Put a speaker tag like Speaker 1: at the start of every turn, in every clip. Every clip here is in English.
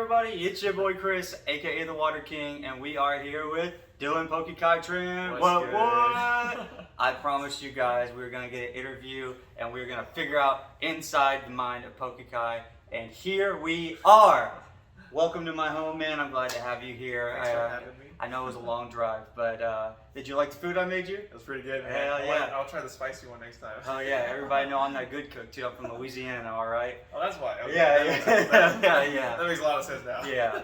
Speaker 1: everybody? It's your boy Chris, aka the Water King, and we are here with Dylan Poke.Khai Tran. What? I promised you guys we were gonna get an interview and we were gonna figure out inside the mind of Poke.Khai, and here we are. Welcome to my home, man. I'm glad to have you here.
Speaker 2: Thanks for having me.
Speaker 1: I know it was a long drive, but did you like the food I made you?
Speaker 2: It was pretty good, man.
Speaker 1: Hell yeah.
Speaker 2: I'll try the spicy one next time.
Speaker 1: Oh yeah, everybody know I'm that good cook too. I'm from Louisiana, all right?
Speaker 2: Oh, that's why. Okay.
Speaker 1: Yeah.
Speaker 2: That makes a lot of sense now.
Speaker 1: Yeah.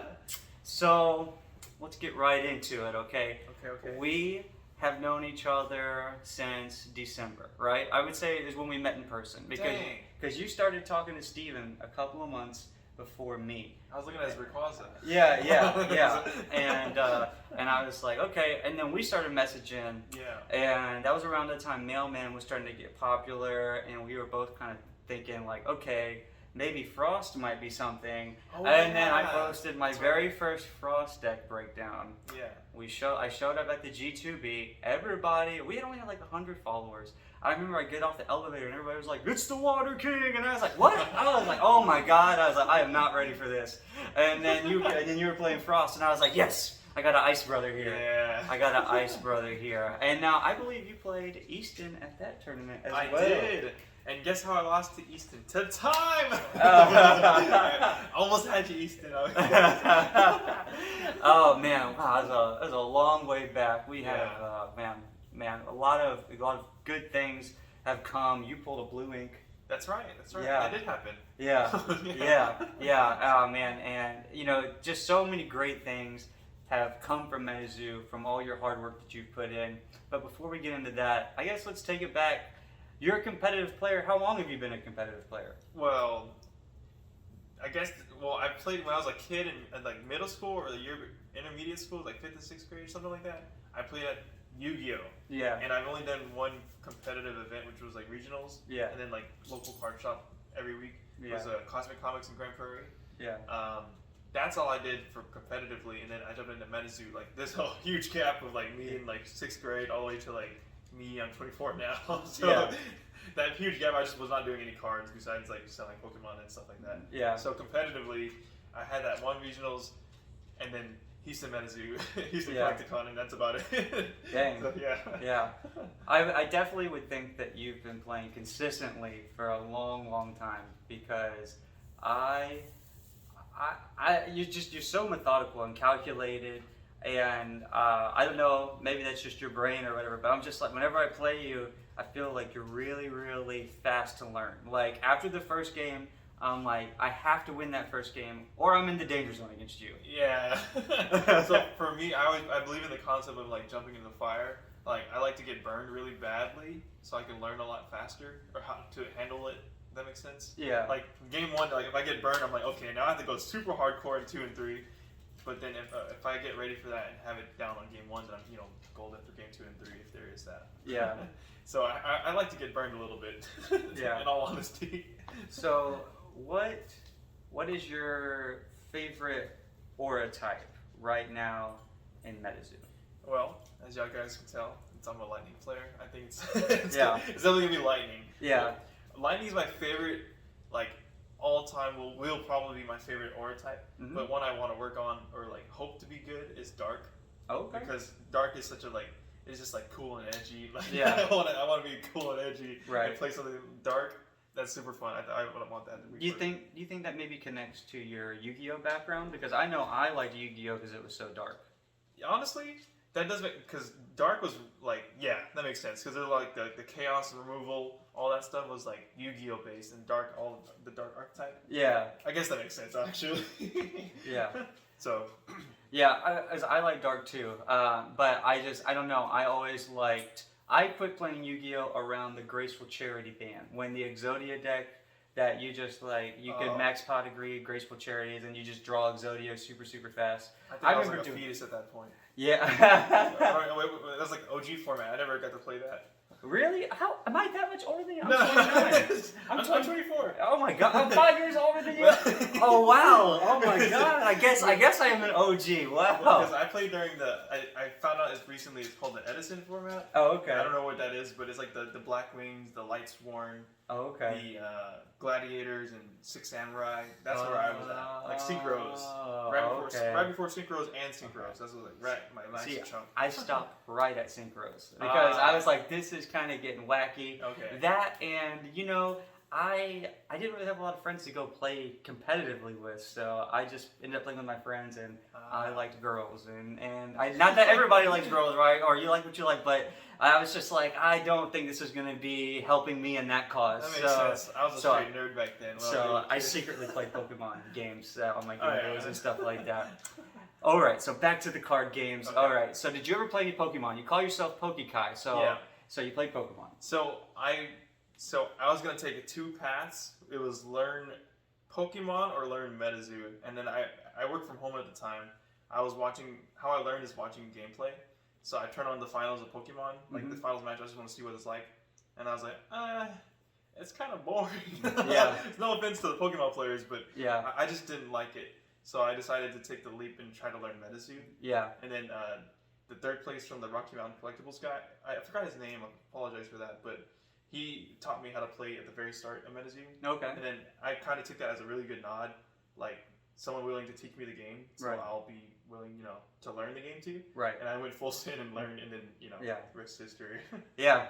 Speaker 1: So let's get right into it, okay?
Speaker 2: Okay.
Speaker 1: We have known each other since December, right? I would say is when we met in person because you started talking to Steven a couple of months before me.
Speaker 2: I was looking at his Rayquaza.
Speaker 1: Yeah. And I was like, okay. And then we started messaging.
Speaker 2: Yeah.
Speaker 1: And that was around the time Mailman was starting to get popular, and we were both kind of thinking like, okay, maybe Frost might be something.
Speaker 2: Oh,
Speaker 1: and
Speaker 2: yeah.
Speaker 1: then I posted my very first Frost deck breakdown.
Speaker 2: Yeah.
Speaker 1: I showed up at the G2B. We had only had like 100 followers. I remember I get off the elevator and everybody was like, "It's the Water King," and I was like, "What?" I was like, "Oh my god!" I was like, "I am not ready for this." And then you were playing Frost, and I was like, "Yes, I got an Ice Brother here."
Speaker 2: Yeah.
Speaker 1: I got an Ice Brother here. And now I believe you played Easton at that tournament as well.
Speaker 2: I did. And guess how I lost to Easton? To time! Almost had you, Easton.
Speaker 1: Oh man, wow, that was a long way back. We have, man, a lot of good things have come. You pulled a blue ink.
Speaker 2: That's right.
Speaker 1: Yeah.
Speaker 2: That did happen.
Speaker 1: Yeah. Oh man, and just so many great things have come from Metazu, from all your hard work that you've put in. But before we get into that, I guess let's take it back. You're a competitive player. How long have you been a competitive player?
Speaker 2: Well, I played when I was a kid in like middle school or intermediate school, like 5th and 6th grade or something like that. I played at Yu-Gi-Oh!
Speaker 1: Yeah.
Speaker 2: And I've only done one competitive event, which was like regionals.
Speaker 1: Yeah.
Speaker 2: And then like local card shop every week. It was Cosmic Comics in Grand Prairie.
Speaker 1: Yeah.
Speaker 2: That's all I did for competitively, and then I jumped into Metazu. Like this whole huge gap of like me in like 6th grade all the way to like me, I'm 24 now. So that huge gap, I just was not doing any cards besides like selling Pokemon and stuff like that.
Speaker 1: Yeah.
Speaker 2: So competitively, I had that one regionals, and then Houston Metazu, Houston Galacticon, and that's about it.
Speaker 1: Dang.
Speaker 2: So,
Speaker 1: Yeah. I definitely would think that you've been playing consistently for a long time because you're so methodical and calculated, and I don't know, maybe that's just your brain or whatever, but I'm just like, whenever I play you, I feel like you're really fast to learn. Like after the first game, I'm like, I have to win that first game or I'm in the danger zone against you.
Speaker 2: Yeah. So for me, I believe in the concept of like jumping in the fire. Like I like to get burned really badly so I can learn a lot faster or how to handle it. That makes sense?
Speaker 1: Yeah.
Speaker 2: Like game 1, like if I get burned, I'm like, okay, now I have to go super hardcore in 2 and 3. But then if I get ready for that and have it down on game 1, then I'm golden for game 2 and 3 if there is that.
Speaker 1: Yeah.
Speaker 2: So I like to get burned a little bit.
Speaker 1: Yeah.
Speaker 2: In all honesty.
Speaker 1: So what is your favorite aura type right now in Metazu?
Speaker 2: Well, as y'all guys can tell, I'm a lightning player. I think it's it's definitely gonna be lightning.
Speaker 1: Yeah.
Speaker 2: Lightning is my favorite, like all time. Will probably be my favorite aura type.
Speaker 1: Mm-hmm.
Speaker 2: But one I want to work on or like hope to be good is dark.
Speaker 1: Okay.
Speaker 2: Because dark is such a it's just like cool and edgy. Like I want to be cool and edgy.
Speaker 1: Right.
Speaker 2: And play something dark. That's super fun. I want that to be.
Speaker 1: Do you think that maybe connects to your Yu-Gi-Oh background? Because I know I liked Yu-Gi-Oh because it was so dark.
Speaker 2: Honestly, that does make, because dark was like, that makes sense, because they're like the chaos removal, all that stuff was like Yu-Gi-Oh based, and dark, all the dark archetype.
Speaker 1: Yeah.
Speaker 2: I guess that makes sense actually.
Speaker 1: Yeah.
Speaker 2: So.
Speaker 1: Yeah, I like dark too, but I don't know. I quit playing Yu-Gi-Oh around the Graceful Charity ban when the Exodia deck that you just you could max pot agree Graceful Charities and you just draw Exodia super fast.
Speaker 2: I remember was like a fetus at that point.
Speaker 1: Yeah.
Speaker 2: That was like OG format. I never got to play that.
Speaker 1: Really? How am I that much older than you? I'm
Speaker 2: No.
Speaker 1: 29.
Speaker 2: I'm 24.
Speaker 1: Oh my god, I'm 5 years older than you. Oh wow. Oh my god. I guess I am an OG. Wow.
Speaker 2: Because I played during I found out as recently it's called the Edison format.
Speaker 1: Oh okay.
Speaker 2: I don't know what that is, but it's like the Black Wings, the Light Sworn,
Speaker 1: Oh okay.
Speaker 2: the Gladiators, and Six Samurai. That's where I was at. Like synchros. Right before synchros and synchros. That's what my last chunk.
Speaker 1: I stopped right at synchros because I was like, this is kind of getting wacky.
Speaker 2: Okay.
Speaker 1: That and I didn't really have a lot of friends to go play competitively with, so I just ended up playing with my friends, and I liked girls, and I not that everybody likes girls, right? Or you like what you like, but I was just like, I don't think this is going to be helping me in that cause.
Speaker 2: That makes sense. I was a straight nerd back then. Well,
Speaker 1: so I secretly played Pokemon games on my Game Boys and stuff like that. All right, so back to the card games. Okay. All right, so did you ever play any Pokemon? You call yourself Poke.Khai, so you played Pokemon.
Speaker 2: So I was gonna take 2 paths. It was learn Pokemon or learn MetaZoo, and then I worked from home at the time. I was watching. How I learned is watching gameplay. So I turned on the finals of Pokemon, like the finals match. I just want to see what it's like, and I was like, it's kind of boring.
Speaker 1: Yeah.
Speaker 2: No offense to the Pokemon players, but
Speaker 1: yeah,
Speaker 2: I just didn't like it. So I decided to take the leap and try to learn MetaZoo.
Speaker 1: Yeah.
Speaker 2: And then the 3rd place from the Rocky Mountain Collectibles guy, I forgot his name. I apologize for that, but he taught me how to play at the very start of MetaZoo.
Speaker 1: Okay.
Speaker 2: And then I kind of took that as a really good nod, like someone willing to teach me the game, so I'll be willing, to learn the game too.
Speaker 1: Right.
Speaker 2: And I went full sin and learned, and then, rest history.
Speaker 1: I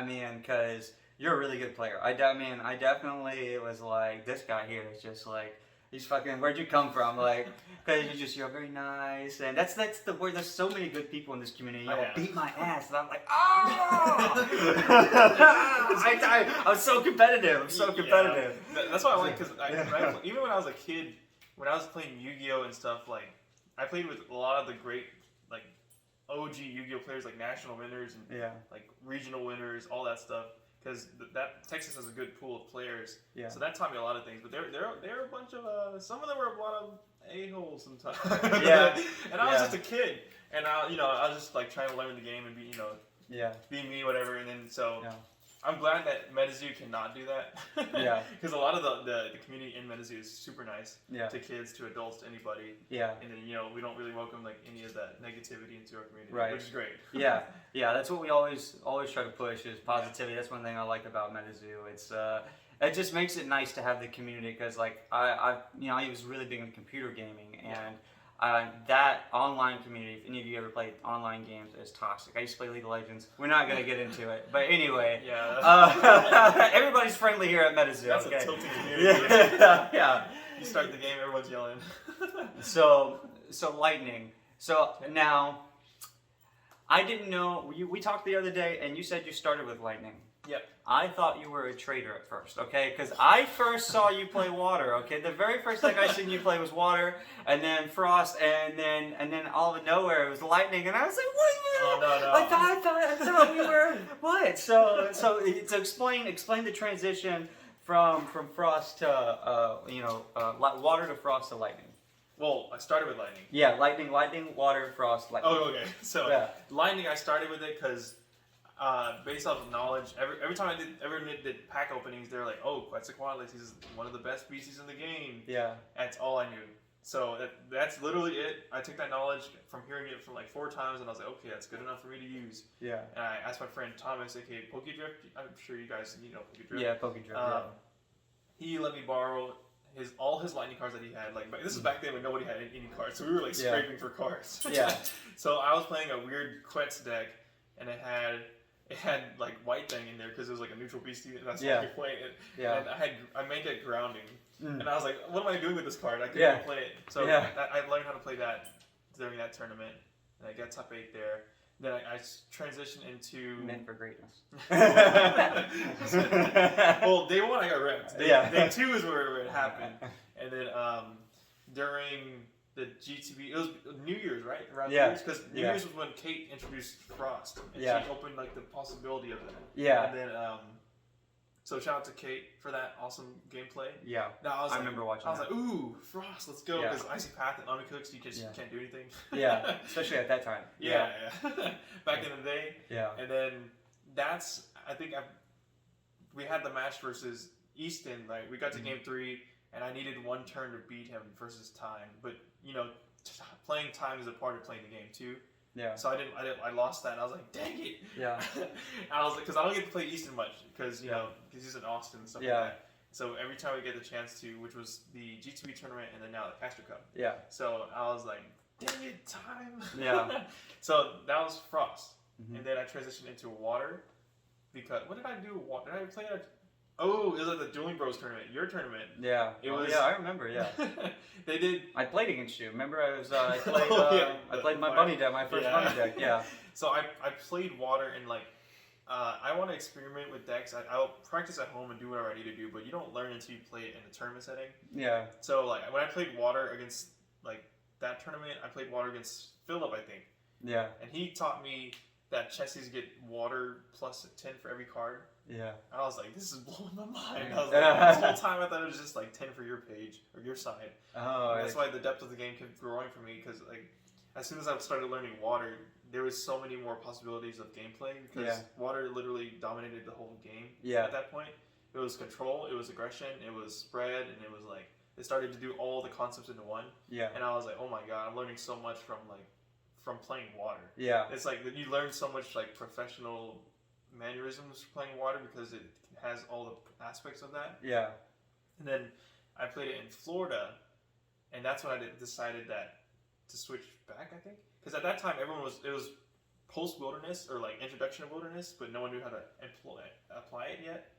Speaker 1: mean, because you're a really good player. I definitely was like, this guy here is just like, he's fucking, where'd you come from? Like, because you're very nice, and that's the word. There's so many good people in this community. You'll beat my ass, and I'm like, I'm so competitive. I'm so competitive.
Speaker 2: Yeah. That's why I like, because even when I was a kid, when I was playing Yu-Gi-Oh and stuff, like I played with a lot of the great like OG Yu-Gi-Oh players, like national winners and like regional winners, all that stuff. Because Texas has a good pool of players, so that taught me a lot of things. But they're a bunch of some of them were a lot of a-holes sometimes. And I was just a kid, and I was just like trying to learn the game and be be me, whatever. And then I'm glad that MetaZoo cannot do that. Because a lot of the community in MetaZoo is super nice to kids, to adults, to anybody. And then we don't really welcome like any of that negativity into our community, which is great.
Speaker 1: That's what we always try to push is positivity. That's one thing I like about MetaZoo. It's it just makes it nice to have the community, because like I was really big into computer gaming, and that online community, if any of you ever played online games, is toxic. I used to play League of Legends. We're not going to get into it. But anyway, everybody's friendly here at MetaZoo.
Speaker 2: That's
Speaker 1: a
Speaker 2: tilting community. You start the game, everyone's yelling.
Speaker 1: So Lightning. So now, I didn't know, we talked the other day, and you said you started with Lightning.
Speaker 2: Yep.
Speaker 1: I thought you were a trader at first, okay? Because I first saw you play Water, okay? The very first thing I seen you play was Water, and then Frost, and then all of nowhere it was Lightning, and I was like, what?
Speaker 2: Oh, no.
Speaker 1: I thought we were what? So explain the transition from Frost to Water to Frost to Lightning.
Speaker 2: Well, I started with Lightning.
Speaker 1: Yeah, Lightning, Water, Frost, Lightning.
Speaker 2: Oh, okay. So Lightning, I started with it because. Based off of knowledge, every time I ever did pack openings, they were like, "Oh, Quetzalcoatlus, he's one of the best species in the game."
Speaker 1: Yeah.
Speaker 2: That's all I knew. So that's literally it. I took that knowledge from hearing it from like 4 times, and I was like, "Okay, that's good enough for me to use."
Speaker 1: Yeah.
Speaker 2: And I asked my friend Thomas, aka Poke Drift. I'm sure you guys know Poke Drift.
Speaker 1: Yeah, Poke Drift.
Speaker 2: He let me borrow all his lightning cards that he had. Like, this is back then when nobody had any cards, so we were like scraping for cards.
Speaker 1: Yeah.
Speaker 2: So I was playing a weird Quetz deck, and it had like White Thing in there because it was like a neutral beastie, and that's why we played it. Yeah. And I made it grounding, and I was like, "What am I doing with this card? I couldn't even play it." So I learned how to play that during that tournament, and I got top 8 there. Then I transitioned into
Speaker 1: meant for greatness.
Speaker 2: Well, day 1 I got wrecked. Day 2 is where it happened, and then during the GTB, it was New Year's, right? Around New Year's, because New Year's was when Kate introduced Frost, and she opened like the possibility of that. Yeah. And then, so shout out to Kate for that awesome gameplay. Yeah. Now I remember watching. I was like, ooh, Frost, let's go, because Icy Path and Omicooks, you can't do anything.
Speaker 1: Especially at that time.
Speaker 2: Yeah. Back in the day. Yeah. And then I think we had the match versus Easton. Like we got to game 3, and I needed 1 turn to beat him versus time. But you know, playing time is a part of playing the game too.
Speaker 1: Yeah.
Speaker 2: So I lost that, and I was like, dang it.
Speaker 1: Yeah.
Speaker 2: I was like, because I don't get to play Easton much, because you know, because he's in Austin and stuff like that. So every time we get the chance to, which was the G2B tournament and then now the Caster Cup.
Speaker 1: Yeah.
Speaker 2: So I was like, dang it, time.
Speaker 1: Yeah.
Speaker 2: So that was Frost, and then I transitioned into Water, because what did I do? Did I play a? Oh, it was like the Dueling Bros tournament, your tournament.
Speaker 1: Yeah.
Speaker 2: It was.
Speaker 1: Yeah, I remember. Yeah.
Speaker 2: They did.
Speaker 1: I played against you. Remember, I played my
Speaker 2: fire.
Speaker 1: bunny deck, my first bunny deck. Yeah.
Speaker 2: So I played Water, and like I want to experiment with decks. I'll practice at home and do whatever I need to do, but you don't learn until you play it in a tournament setting.
Speaker 1: Yeah.
Speaker 2: So like when I played Water against like that tournament, I played Water against Philip, I think.
Speaker 1: Yeah.
Speaker 2: And he taught me that chessies get Water plus 10 for every card.
Speaker 1: Yeah.
Speaker 2: I was like, this is blowing my mind. I was like, this whole time I thought it was just like 10 for your page or your side.
Speaker 1: Oh.
Speaker 2: And that's why the depth of the game kept growing for me, because like as soon as I started learning Water, there was so many more possibilities of gameplay, because Water literally dominated the whole game at that point. It was control, it was aggression, it was spread, and it was like they started to do all the concepts into one. Yeah. And I was like, oh my god, I'm learning so much from playing Water. Yeah. It's like you learn so much like professional mannerisms playing Water, because it has all the aspects of that. Yeah. And then I played it in Florida, and that's when I decided that to switch back, I think. Because at that time, it was post-Wilderness, or like introduction of Wilderness, but no one knew how to apply it yet.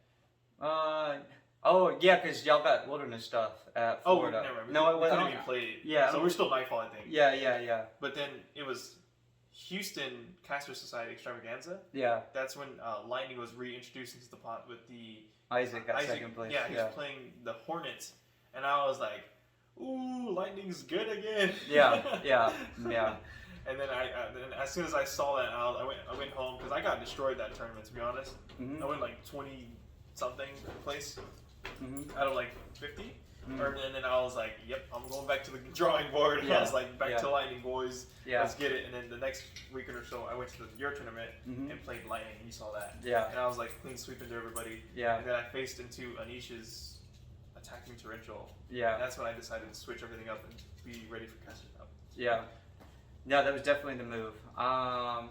Speaker 1: Oh, yeah, because y'all got Wilderness stuff at Florida.
Speaker 2: Oh, never mind.
Speaker 1: No, it
Speaker 2: wasn't. We couldn't even play it. Yeah. So we're still Nightfall, I think. Yeah. But then it was Houston Caster Society Extravaganza. Yeah. That's when Lightning was reintroduced into the pot with the...
Speaker 1: Isaac got second place.
Speaker 2: Yeah, he was playing the Hornets. And I was like, ooh, Lightning's good again. Yeah. And then then as soon as I saw that, I went home, because I got destroyed that tournament, to be honest. I went like 20-something place out of like 50. And then I was like, yep, I'm going back to the drawing board. I was like, back to Lightning, boys. Let's get it. And then the next week or so, I went to your tournament and played Lightning, and you saw that. Yeah. And I was like clean sweeping to everybody. Yeah. And then I faced into Anisha's attacking torrential. Yeah. And that's when I decided to switch everything up and be ready for Caster Cup. Yeah.
Speaker 1: Yeah, that was definitely the move. I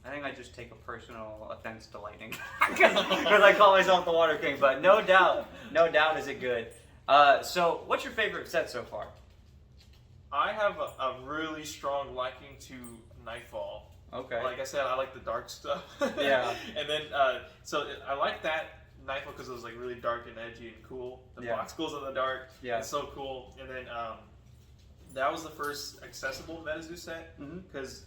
Speaker 1: think I just take a personal offense to Lightning because I call myself the Water King. But no doubt is it good. So, what's your favorite set so far?
Speaker 2: I have a really strong liking to Nightfall. Okay. Like I said, I like the dark stuff. Yeah. And then, so I like that Nightfall because it was like really dark and edgy and cool. The box goes in the dark. Yeah. It's so cool. And then that was the first accessible MetaZoo set, because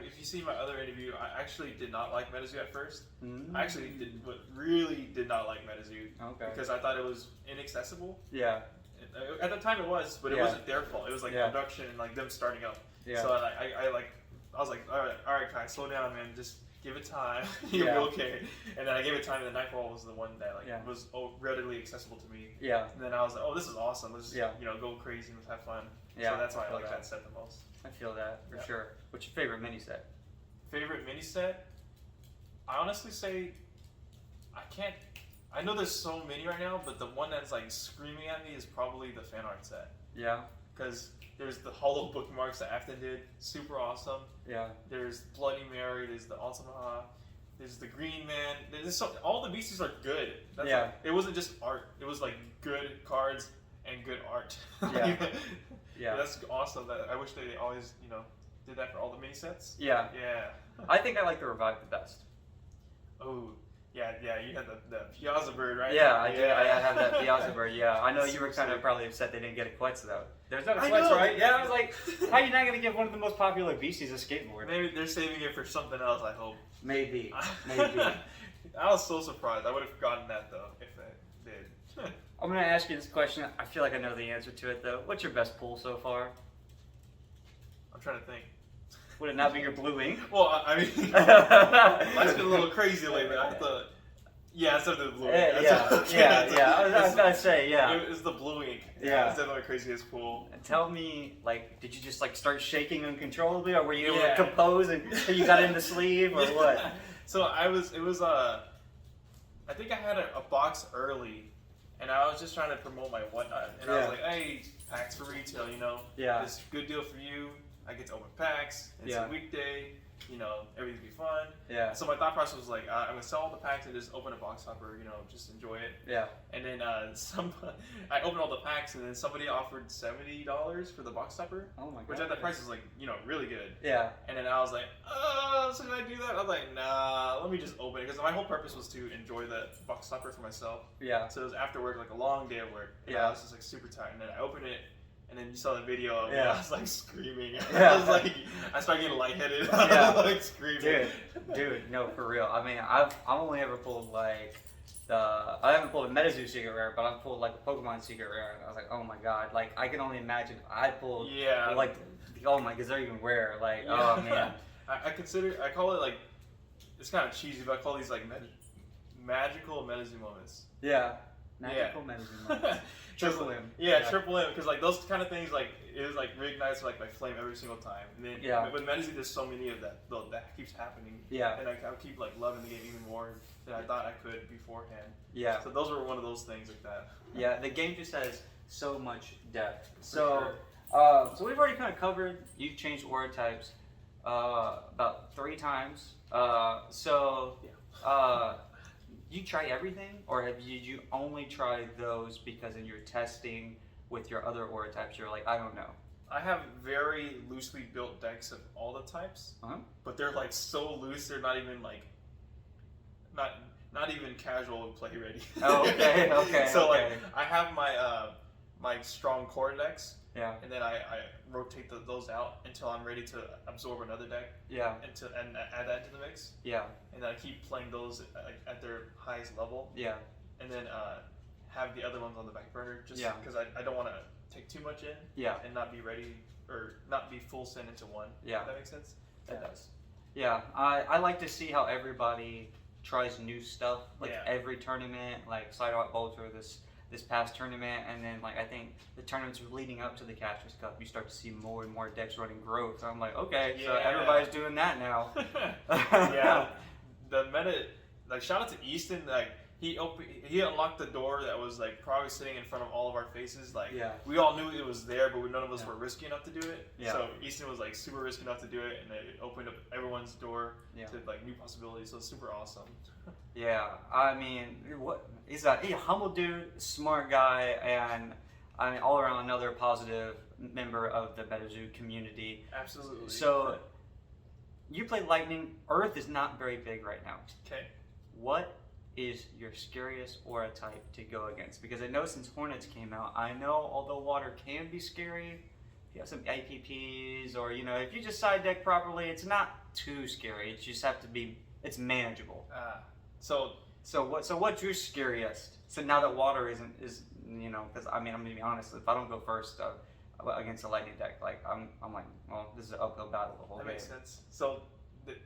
Speaker 2: if you see my other interview, I actually did not like MetaZoo at first. I actually really did not like MetaZoo because I thought it was inaccessible. Yeah. At the time it was, but it wasn't their fault. It was like production and like them starting up. Yeah. So I was like, all right, Kai, slow down, man. Just give it time. You'll be okay. And then I gave it time, and the Nightfall was the one that was readily accessible to me. Yeah. And then I was like, oh, this is awesome. Let's go crazy and let's have fun. Yeah. So that's why I like that set the most.
Speaker 1: I feel that for sure. What's your favorite mini set?
Speaker 2: Favorite mini set? I honestly say I know there's so many right now, but the one that's like screaming at me is probably the fan art set. Yeah. Because there's the hollow bookmarks that Afton did, super awesome. Yeah. There's Bloody Mary, there's the Ultima, there's the Green Man. All the beasties are good. It wasn't just art. It was like good cards and good art. Yeah. Yeah. That's awesome. I wish they always, did that for all the mini sets. Yeah. Yeah.
Speaker 1: I think I like the Revive the best.
Speaker 2: Oh. Yeah, you had the Piazza Bird, right?
Speaker 1: Yeah, I did. I have that Piazza Bird, yeah. I know you were kind of probably upset they didn't get a Quetz, though. There's no Quetz, right? Yeah, I was like, how are you not going to give one of the most popular beasties a skateboard?
Speaker 2: Maybe they're saving it for something else, I hope.
Speaker 1: Maybe.
Speaker 2: I was so surprised. I would have gotten that, though, if they did.
Speaker 1: I'm going to ask you this question. I feel like I know the answer to it, though. What's your best pull so far?
Speaker 2: I'm trying to think.
Speaker 1: Would it not be your blue ink?
Speaker 2: Well, I mean, life's been a little crazy lately. Instead of the blue ink.
Speaker 1: I was going to say,
Speaker 2: It's the blue ink. Yeah. It's definitely the craziest pull.
Speaker 1: And tell me, did you just start shaking uncontrollably, or were you able to compose and you got in the sleeve, or what?
Speaker 2: So I think I had a box early, and I was just trying to promote my whatnot, and I was like, hey, packs for retail, you know, this good deal for you. I get to open packs. It's a weekday. You know, everything be fun.
Speaker 1: Yeah.
Speaker 2: So my thought process was like, I'm gonna sell all the packs and just open a box topper. You know, just enjoy it.
Speaker 1: Yeah.
Speaker 2: And then I opened all the packs, and then somebody offered $70 for the box topper.
Speaker 1: Oh my god.
Speaker 2: Which at that price is like, you know, really good.
Speaker 1: Yeah.
Speaker 2: And then I was like, should I do that? I was like, nah, let me just open it, because my whole purpose was to enjoy the box topper for myself.
Speaker 1: Yeah.
Speaker 2: So it was after work, like a long day of work. And I was just like super tired, and then I opened it. And then you saw the video of me, I was like screaming. I was like, I started getting lightheaded. I was like screaming.
Speaker 1: Dude, no, for real. I mean, I've only ever pulled like I haven't pulled a MetaZoo Secret Rare, but I've pulled like a Pokemon Secret Rare, and I was like, oh my god, like I can only imagine if I pulled like, oh my, because they're even rare. Like, oh man.
Speaker 2: I call it like, it's kind of cheesy, but I call these like magical MetaZoo moments.
Speaker 1: Yeah. Magical MetaZoo moments. Triple M.
Speaker 2: Yeah, Triple M, because like those kind of things, like it was like reignites like my flame every single time. And then with MetaZoo, there's so many of that keeps happening. Yeah. And I keep like loving the game even more than I thought I could beforehand. Yeah. So those were one of those things like that.
Speaker 1: Yeah, the game just has so much depth. So so we've already kind of covered. You've changed aura types about 3 times. You try everything, or have you only tried those because in your testing with your other aura types, you're like, I don't know?
Speaker 2: I have very loosely built decks of all the types, but they're like so loose, they're not even like, not even casual play ready.
Speaker 1: Oh, okay.
Speaker 2: So like, I have my strong core decks.
Speaker 1: Yeah.
Speaker 2: And then I rotate those out until I'm ready to absorb another deck. Yeah. And add that to the mix. Yeah. And then I keep playing those at their highest level. Yeah. And then have the other ones on the back burner, just because I don't want to take too much in. Yeah. And not be ready, or not be full send into one. Yeah. If that makes sense? That does.
Speaker 1: Yeah. I like to see how everybody tries new stuff. Like every tournament, like Sidewalk Bolter, this past tournament, and then like I think the tournaments leading up to the Casters Cup, you start to see more and more decks running growth. So I'm like, okay, so everybody's doing that now.
Speaker 2: Yeah, the meta, like shout out to Easton, like he unlocked the door that was like probably sitting in front of all of our faces. Like we all knew it was there, but none of us were risky enough to do it. Yeah. So Easton was like super risky enough to do it, and it opened up everyone's door to like new possibilities. So it's super awesome.
Speaker 1: Yeah, I mean, he's a humble dude, smart guy, and I mean all around another positive member of the MetaZoo community.
Speaker 2: Absolutely.
Speaker 1: So you play Lightning. Earth is not very big right now.
Speaker 2: Okay.
Speaker 1: What is your scariest aura type to go against? Because I know since Hornets came out, I know although water can be scary, if you have some IPPs or if you just side deck properly, it's not too scary. It just have to be, it's manageable. So what's your scariest? So now that water is because I mean I'm gonna be honest, if I don't go first against a Lightning deck, like I'm like, well, this is an uphill battle the whole game.
Speaker 2: That makes sense. So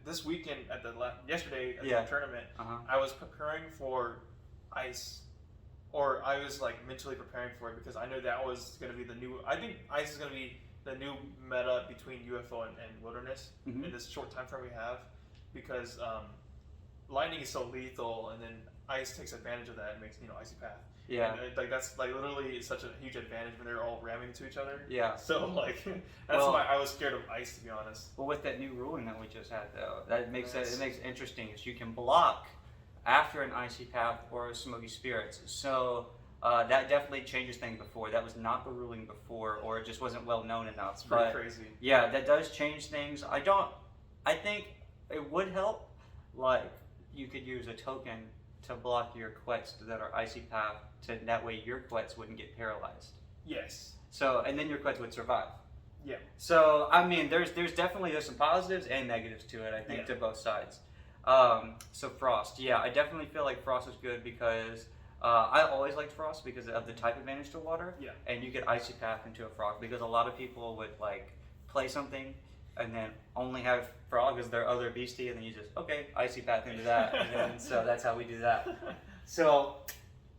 Speaker 2: this yesterday at the tournament, I was preparing for ice, or I was like mentally preparing for it because I know that was gonna be the new. I think ice is gonna be the new meta between UFO and wilderness in this short time frame we have, because lightning is so lethal, and then ice takes advantage of that and makes icy path. Yeah, and like that's like literally such a huge advantage when they're all ramming into each other. Yeah. So like that's why I was scared of ice, to be honest.
Speaker 1: Well, with that new ruling that we just had though, that makes it makes it interesting. Is you can block after an icy path or a smoky spirits. So that definitely changes things. Before that was not the ruling before, or it just wasn't well known enough.
Speaker 2: It's pretty crazy.
Speaker 1: Yeah, that does change things. I think it would help. Like you could use a token to block your quets that are icy path, that way your quets wouldn't get paralyzed.
Speaker 2: Yes.
Speaker 1: So, and then your quets would survive.
Speaker 2: Yeah.
Speaker 1: So, I mean, there's definitely some positives and negatives to it, I think, to both sides. So Frost, I definitely feel like Frost is good because I always liked Frost because of the type advantage to water. Yeah. And you get icy path into a Frog because a lot of people would like play something and then only have Frog as their other beastie, and then you just, icy path into that. And then, so that's how we do that. So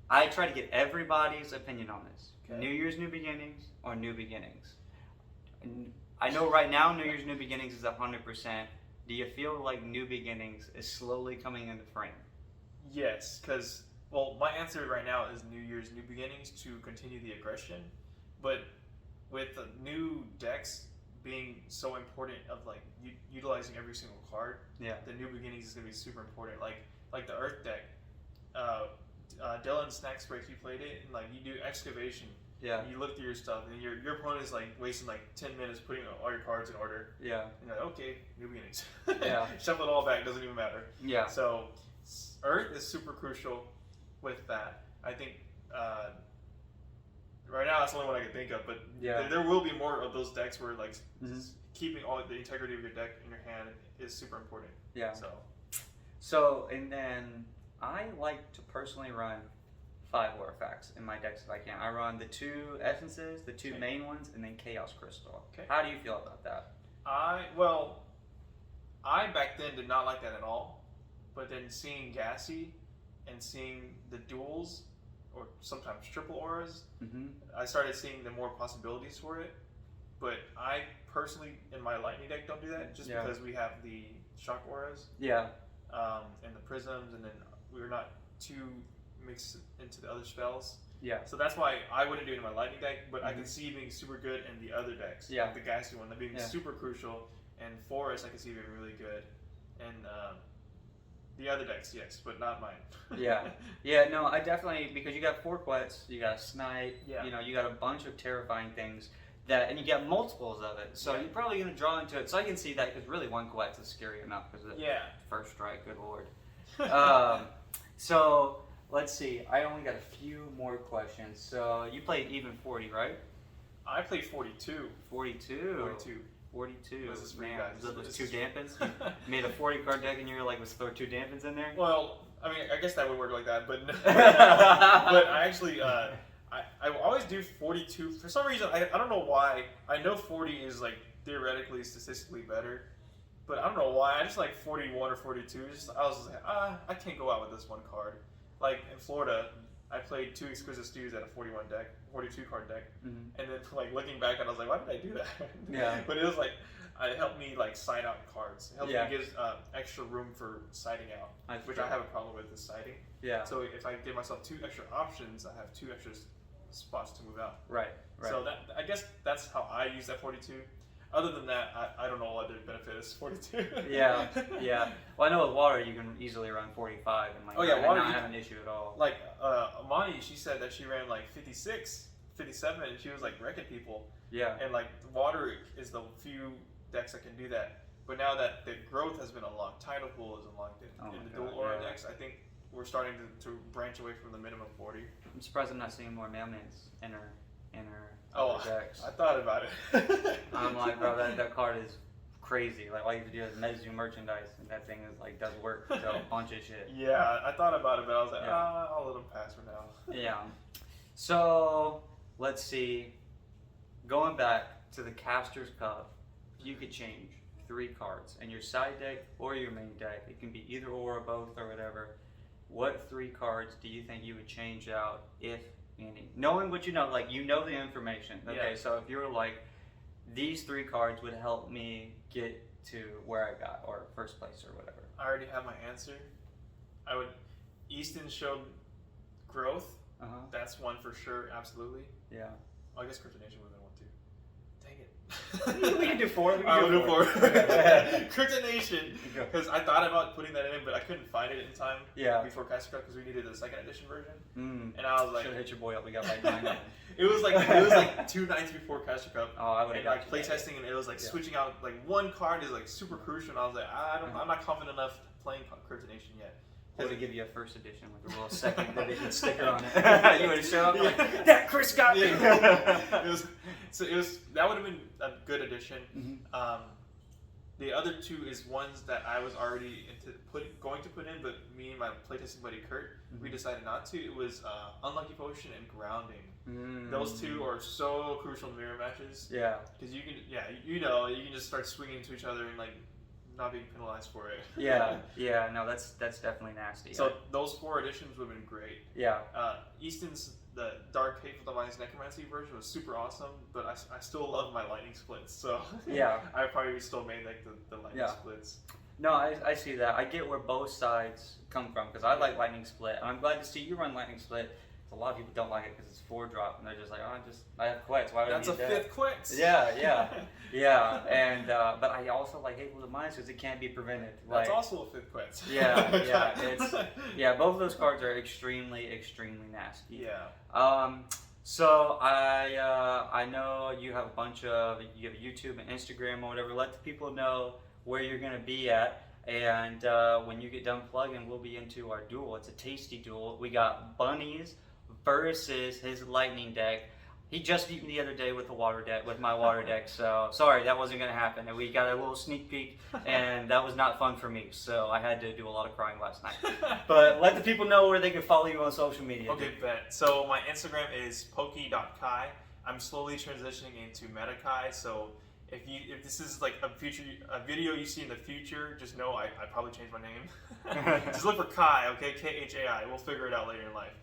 Speaker 1: I try to get everybody's opinion on this. Okay. New Year's New Beginnings or New Beginnings? I know right now New Year's New Beginnings is 100%. do you feel like New Beginnings is slowly coming into frame?
Speaker 2: Yes, because, well, my answer right now is New Year's New Beginnings to continue the aggression, but with the new decks being so important of like utilizing every single card, the New Beginnings is going to be super important. Like the Earth deck, Dylan Snack Break, he played it, and like you do excavation.
Speaker 1: Yeah.
Speaker 2: You look through your stuff, and your opponent is like wasting like 10 minutes putting all your cards in order.
Speaker 1: Yeah.
Speaker 2: And you're like, okay, New Beginnings.
Speaker 1: Yeah.
Speaker 2: Shuffle it all back, doesn't even matter.
Speaker 1: Yeah.
Speaker 2: So Earth is super crucial with that. I think right now that's the only one I can think of, but there will be more of those decks where like keeping all the integrity of your deck in your hand is super important.
Speaker 1: Yeah. So and then I like to personally run 5 artifacts in my decks if I can. I run the 2 essences, the 2 main ones, and then Chaos Crystal.
Speaker 2: Okay.
Speaker 1: How do you feel about that?
Speaker 2: I back then did not like that at all, but then seeing Gassy and seeing the duels, or sometimes triple auras, I started seeing the more possibilities for it. But I personally, in my lightning deck, don't do that, just because we have the shock auras.
Speaker 1: Yeah.
Speaker 2: And the prisms, and then we're not too mixed into the other spells.
Speaker 1: Yeah.
Speaker 2: So that's why I wouldn't do it in my lightning deck, but I can see it being super good in the other decks.
Speaker 1: Yeah.
Speaker 2: Like the Gassy one, that being super crucial, and Forest I can see being really good, and the other decks, yes, but not mine.
Speaker 1: Yeah, no, I definitely, because you got 4 Quets, you got Snipe, you know, you got a bunch of terrifying things that, and you get multiples of it, so you're probably going to draw into it. So I can see that, because really 1 Quet's is scary enough because of the first strike, good lord. So let's see, I only got a few more questions. So you played even 40, right?
Speaker 2: I played 42.
Speaker 1: 42? 42.
Speaker 2: This is for you
Speaker 1: Man,
Speaker 2: guys.
Speaker 1: those 2 dampens? You made a 40 card deck and you're like, let's throw 2 dampens in there?
Speaker 2: Well, I mean, I guess that would work like that, but but I actually, I always do 42. For some reason, I don't know why. I know 40 is like theoretically, statistically better, but I don't know why. I just like 41 or 42. I was just like, I can't go out with this 1 card. Like in Florida, I played 2 Exquisite Stews at a 42 card deck, and then like looking back, I was like, why did I do that? But it was like, it helped me like side out cards. It helped me give extra room for siding out, which I have a problem with, is siding. So if I give myself 2 extra options, I have 2 extra spots to move out. Right. So I guess that's how I use that 42. Other than that, I don't know what the benefit is 42.
Speaker 1: Yeah. Well, I know with water you can easily run 45 and like water not have an issue at all.
Speaker 2: Like Amani, she said that she ran like 56, 57, and she was like wrecking people. Yeah. And like water is the few decks that can do that. But now that the growth has been unlocked, Tidal Pool is unlocked in the dual aura decks, I think we're starting to branch away from the minimum 40.
Speaker 1: I'm surprised I'm not seeing more mailmans in her decks.
Speaker 2: I thought about it.
Speaker 1: I'm like, bro, that card is crazy. Like, all you have to do is Mezu merchandise, and that thing is like does work. So a bunch of shit.
Speaker 2: Yeah, I thought about it, but I was like, I'll let them pass for now.
Speaker 1: Yeah. So let's see. Going back to the Caster's Cup, you could change 3 cards in your side deck or your main deck. It can be either or both or whatever. What 3 cards do you think you would change out, if any? Knowing what you know, like you know the information. Okay, so if you were like, these 3 cards would help me get to where I got, or first place or whatever.
Speaker 2: I already have my answer. Easton showed growth. That's one for sure, absolutely. Yeah. I guess Kryptonation would have been one too. Dang it.
Speaker 1: We can do 4. We
Speaker 2: can do 4. Kryptonation. Because I thought about putting that in, but I couldn't find it in time before Caster Cup because we needed the 2nd edition version. And I was like,
Speaker 1: should have hit your boy up. We got like 9 of them.
Speaker 2: It was like 2 nights before Caster Cup.
Speaker 1: Oh, I would have got
Speaker 2: like playtesting, and it was like switching out like 1 card is like super crucial. And I was like, I'm not confident enough playing Kryptonation yet.
Speaker 1: Or to give you a 1st edition with a little 2nd edition sticker on it. You would have shown up like, that Chris got me.
Speaker 2: That would have been a good addition. The other 2 is ones that I was already going to put in, but me and my playtesting buddy Kurt, we decided not to. It was Unlucky Potion and Grounding. Those 2 are so crucial in mirror matches. Yeah. Because you can, you can just start swinging into each other and like not being penalized for it.
Speaker 1: No, that's definitely nasty.
Speaker 2: So those 4 additions would have been great. Yeah. Easton's the Dark Hateful Demise Necromancy version was super awesome, but I still love my lightning splits. So I probably still made like the lightning splits.
Speaker 1: No, I see that. I get where both sides come from because I like Lightning Split. And I'm glad to see you run Lightning Split. A lot of people don't like it because it's 4-drop and they're just like, oh, I have quits. Why would I
Speaker 2: That's a
Speaker 1: use that?
Speaker 2: fifth quits.
Speaker 1: Yeah. And but I also like hate with the mines because it can't be prevented.
Speaker 2: That's
Speaker 1: like,
Speaker 2: also a fifth quits.
Speaker 1: Yeah. Both of those cards are extremely nasty.
Speaker 2: Yeah.
Speaker 1: So I know you have you have YouTube and Instagram or whatever. Let the people know where you're gonna be at. And when you get done plugging, we'll be into our duel. It's a tasty duel. We got Bunnies versus his Lightning deck. He just beat me the other day with my water deck. So sorry, that wasn't gonna happen. And we got a little sneak peek, and that was not fun for me. So I had to do a lot of crying last night. But let the people know where they can follow you on social media.
Speaker 2: Okay, bet. So my Instagram is Poke.Khai. I'm slowly transitioning into Meta.Khai. So if this is like a video you see in the future, just know I probably changed my name. Just look for Khai, okay? Khai. We'll figure it out later in life.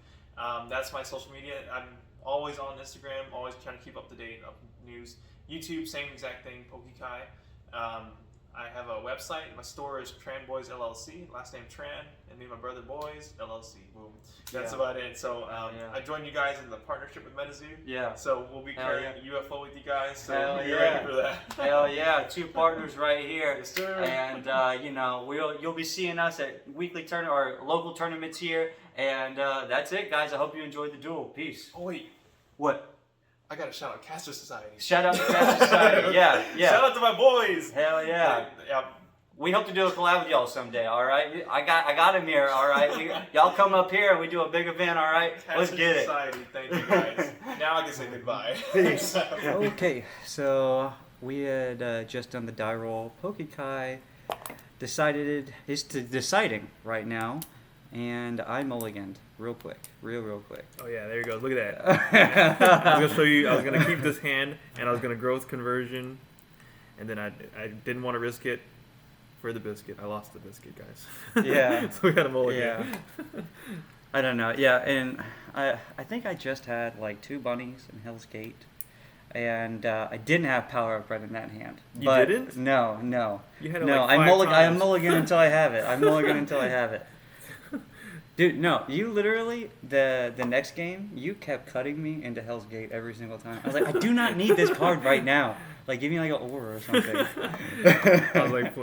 Speaker 2: That's my social media. I'm always on Instagram, always trying to keep up to date of news. YouTube, same exact thing, Poke.Khai. I have a website. My store is Tran Boys LLC. Last name Tran, and me and my brother Boys LLC. Boom. That's about it. So I joined you guys in the partnership with MetaZoo.
Speaker 1: Yeah.
Speaker 2: So we'll be carrying UFO with you guys. So
Speaker 1: Hell
Speaker 2: be ready for that.
Speaker 1: Hell yeah! 2 partners right here.
Speaker 2: Yes, sir.
Speaker 1: And you'll be seeing us at weekly or local tournaments here. And that's it, guys. I hope you enjoyed the duel. Peace.
Speaker 2: Oh wait.
Speaker 1: What?
Speaker 2: I gotta shout out Caster Society.
Speaker 1: Shout out to Caster Society. Yeah.
Speaker 2: Shout out to my boys.
Speaker 1: Hell yeah.
Speaker 2: Yeah.
Speaker 1: We hope to do a collab with y'all someday. All right. I got him here. All right. Y'all come up here and we do a big event. All right. Let's get
Speaker 2: Society. Thank you guys. Now I can say goodbye.
Speaker 1: Peace. Okay. So we had just done the die roll. Poke.Khai is deciding right now, and I mulliganed real quick.
Speaker 3: Oh yeah, there you go. Look at that. I was gonna show you. I was gonna keep this hand, and I was gonna growth conversion, and then I didn't want to risk it for the biscuit. I lost the biscuit, guys.
Speaker 1: Yeah.
Speaker 3: So we got a mulligan.
Speaker 1: Yeah. I don't know. Yeah, and I think I just had like 2 bunnies and Hell's Gate, and I didn't have power up right in that hand.
Speaker 3: You didn't?
Speaker 1: No.
Speaker 3: You had it
Speaker 1: no.
Speaker 3: like 5 times.
Speaker 1: I mulligan until I have it. Dude, no, you literally, the next game, you kept cutting me into Hell's Gate every single time. I was like, I do not need this card right now. Like, give me like an aura or something.
Speaker 3: I was like,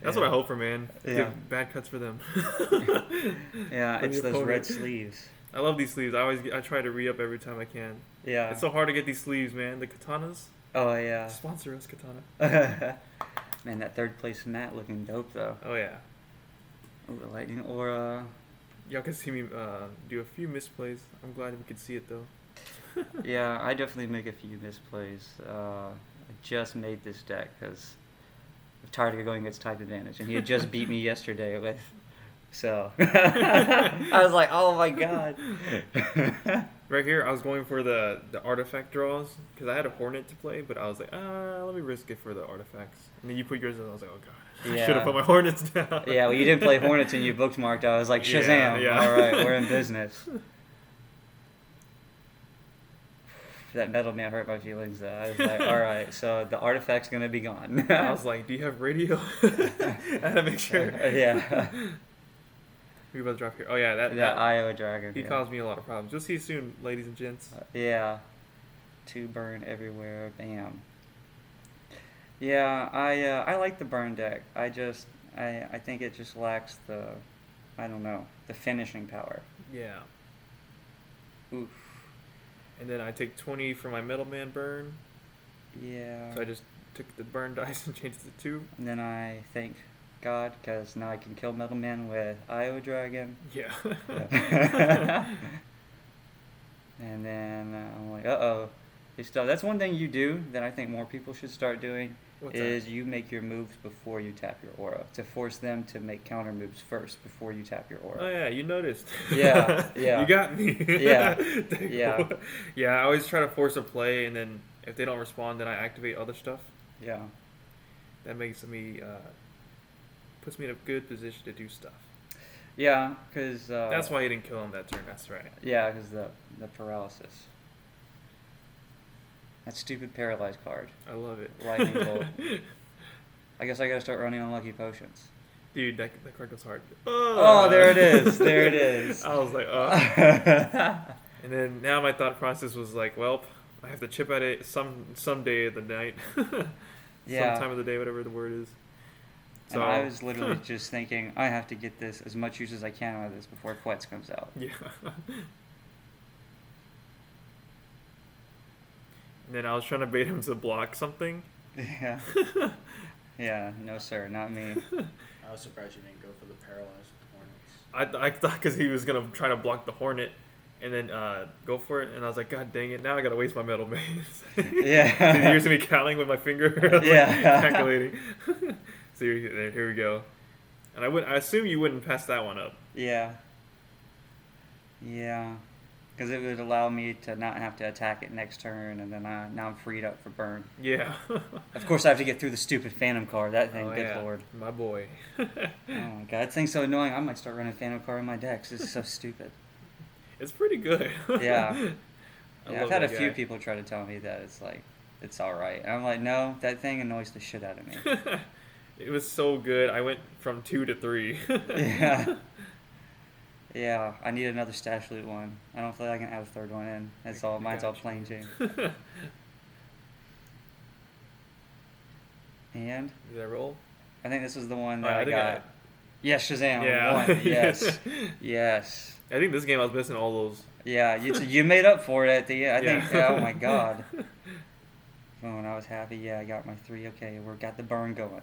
Speaker 3: that's what I hope for, man.
Speaker 1: Yeah.
Speaker 3: Give bad cuts for them.
Speaker 1: Yeah, it's those red sleeves.
Speaker 3: I love these sleeves. I try to re-up every time I can.
Speaker 1: Yeah.
Speaker 3: It's so hard to get these sleeves, man. The katanas.
Speaker 1: Oh, yeah.
Speaker 3: Sponsor us, Katana.
Speaker 1: Man, that 3rd place mat looking dope, though.
Speaker 3: Oh, yeah.
Speaker 1: Ooh, the lightning aura.
Speaker 3: Y'all can see me do a few misplays. I'm glad we could see it, though.
Speaker 1: Yeah, I definitely make a few misplays. I just made this deck because I'm tired of going against type advantage, and he had just beat me yesterday with. So I was like, oh my god.
Speaker 3: Right here, I was going for the artifact draws because I had a Hornet to play, but I was like, let me risk it for the artifacts. And then you put yours in, and I was like, oh god.
Speaker 1: Yeah.
Speaker 3: I should have put my Hornets down.
Speaker 1: Yeah, well, you didn't play Hornets and you bookmarked. I was like, Shazam.
Speaker 3: Yeah.
Speaker 1: All right, we're in business. That Metal Man hurt my feelings, though. I was like, all right, so the artifact's going to be gone.
Speaker 3: I was like, do you have radio? I had to make sure.
Speaker 1: Yeah.
Speaker 3: We about to drop here. Oh, yeah. That
Speaker 1: Iowa Dragon.
Speaker 3: He caused me a lot of problems. You'll see you soon, ladies and gents.
Speaker 1: Yeah. 2 burn everywhere. Bam. Yeah, I like the burn deck. I think it just lacks the finishing power.
Speaker 3: Yeah.
Speaker 1: Oof.
Speaker 3: And then I take 20 for my Metal Man burn.
Speaker 1: Yeah.
Speaker 3: So I just took the burn dice and changed it to 2.
Speaker 1: And then I thank God because now I can kill Metal Man with Iowa Dragon.
Speaker 3: Yeah.
Speaker 1: And then I'm like, uh-oh. That's one thing you do that I think more people should start doing.
Speaker 3: What's
Speaker 1: is
Speaker 3: that?
Speaker 1: You make your moves before you tap your aura to force them to make counter moves first before you tap your aura.
Speaker 3: Oh yeah, you noticed.
Speaker 1: Yeah.
Speaker 3: You got me.
Speaker 1: Yeah. Yeah.
Speaker 3: Yeah, I always try to force a play, and then if they don't respond, then I activate other stuff.
Speaker 1: Yeah.
Speaker 3: That makes me puts me in a good position to do stuff.
Speaker 1: Yeah, because
Speaker 3: that's why he didn't kill him that turn. That's right.
Speaker 1: Yeah, because the paralysis. That stupid paralyzed card.
Speaker 3: I love it.
Speaker 1: Lightning bolt. I guess I gotta start running Unlucky Potions.
Speaker 3: Dude, that card goes hard.
Speaker 1: Oh, there it is. There it is.
Speaker 3: I was like, And then now my thought process was like, well, I have to chip at it some day of the night.
Speaker 1: Yeah.
Speaker 3: Some time of the day, whatever the word is.
Speaker 1: And I was literally just thinking, I have to get this as much use as I can out of this before Quetz comes out.
Speaker 3: Yeah. And then I was trying to bait him to block something.
Speaker 1: Yeah. Yeah, no sir, not me.
Speaker 4: I was surprised you didn't go for the paralyzed Hornets.
Speaker 3: I thought because he was going to try to block the Hornet and then go for it. And I was like, God dang it, now I got to waste my metal maze.
Speaker 1: Yeah.
Speaker 3: So you're me counting with my finger.
Speaker 1: Yeah.
Speaker 3: Calculating. So here we go. And I assume you wouldn't pass that one up.
Speaker 1: Yeah. Yeah. Because it would allow me to not have to attack it next turn, and then now I'm freed up for burn.
Speaker 3: Yeah.
Speaker 1: Of course, I have to get through the stupid Phantom card. That thing, good
Speaker 3: yeah.
Speaker 1: lord.
Speaker 3: My boy.
Speaker 1: Oh my god, that thing's so annoying. I might start running Phantom card in my decks. It's so stupid.
Speaker 3: It's pretty good.
Speaker 1: Yeah. Yeah, I've had a few
Speaker 3: guy.
Speaker 1: people try to tell me that it's alright. And I'm like, no, that thing annoys the shit out of me.
Speaker 3: It was so good. I went from 2 to 3.
Speaker 1: Yeah. Yeah, I need another stash loot one. I don't feel like I can add a third one in. Mine's all plain Jane. And
Speaker 3: Did I roll?
Speaker 1: I think this is the one
Speaker 3: Oh,
Speaker 1: that
Speaker 3: I
Speaker 1: I
Speaker 3: think
Speaker 1: got. Yes, Shazam.
Speaker 3: Yeah.
Speaker 1: One. Yes. Yes.
Speaker 3: I think this game I was missing all those.
Speaker 1: Yeah, you made up for it at the end. I
Speaker 3: Yeah.
Speaker 1: think. Oh my god. Oh, and I was happy. Yeah, I got my 3. Okay, we got the burn going.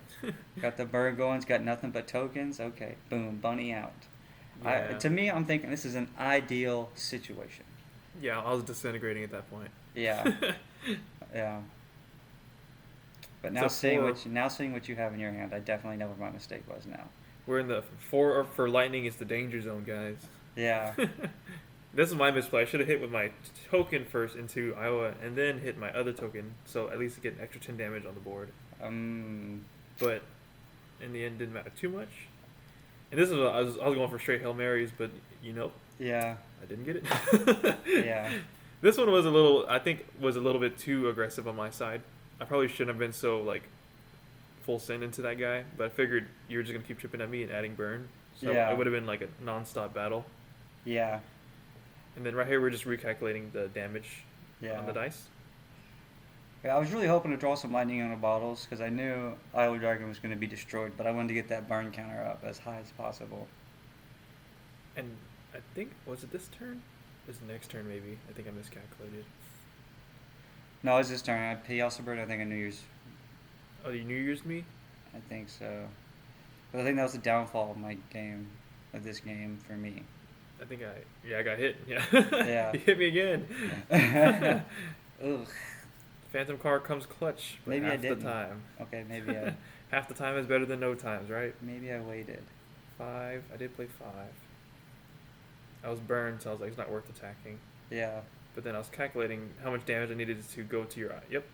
Speaker 1: Got the burn going. It's got nothing but tokens. Okay, boom, bunny out.
Speaker 3: Yeah.
Speaker 1: To me, I'm thinking this is an ideal situation.
Speaker 3: Yeah, I was disintegrating at that point.
Speaker 1: Yeah. Yeah. But now
Speaker 3: It's a
Speaker 1: seeing
Speaker 3: 4.
Speaker 1: what you have in your hand, I definitely know where my mistake was now.
Speaker 3: We're in the 4 for lightning is the danger zone, guys.
Speaker 1: Yeah.
Speaker 3: This is my misplay. I should have hit with my token first into Iowa and then hit my other token, so at least get an extra 10 damage on the board. But in the end, didn't matter too much. And this is I was going for straight Hail Marys, but
Speaker 1: Yeah.
Speaker 3: I didn't get it.
Speaker 1: Yeah.
Speaker 3: This one was a little bit too aggressive on my side. I probably shouldn't have been so full send into that guy, but I figured you were just gonna keep chipping at me and adding burn, so
Speaker 1: Yeah.
Speaker 3: it would have been like a non-stop battle.
Speaker 1: Yeah.
Speaker 3: And then right here we're just recalculating the damage
Speaker 1: Yeah.
Speaker 3: on the dice.
Speaker 1: Yeah, I was really hoping to draw some lightning on the bottles because I knew Isle Dragon was going to be destroyed, but I wanted to get that burn counter up as high as possible.
Speaker 3: And I think was it this turn? It was the next turn maybe. I think I miscalculated.
Speaker 1: No, it was this turn. He also burned, I think, a New Year's.
Speaker 3: Oh, you New Year's me?
Speaker 1: I think so. But I think that was the downfall of this game for me.
Speaker 3: I think I got hit. Yeah.
Speaker 1: Yeah.
Speaker 3: He hit me again.
Speaker 1: Ugh.
Speaker 3: Phantom card comes clutch, but
Speaker 1: Maybe I
Speaker 3: half the
Speaker 1: didn't.
Speaker 3: time.
Speaker 1: Okay, maybe
Speaker 3: Half the time is better than no times, right?
Speaker 1: I waited.
Speaker 3: 5. I did play 5. I was burned, so I was like, it's not worth attacking.
Speaker 1: Yeah.
Speaker 3: But then I was calculating how much damage I needed to go to your eye. Yep.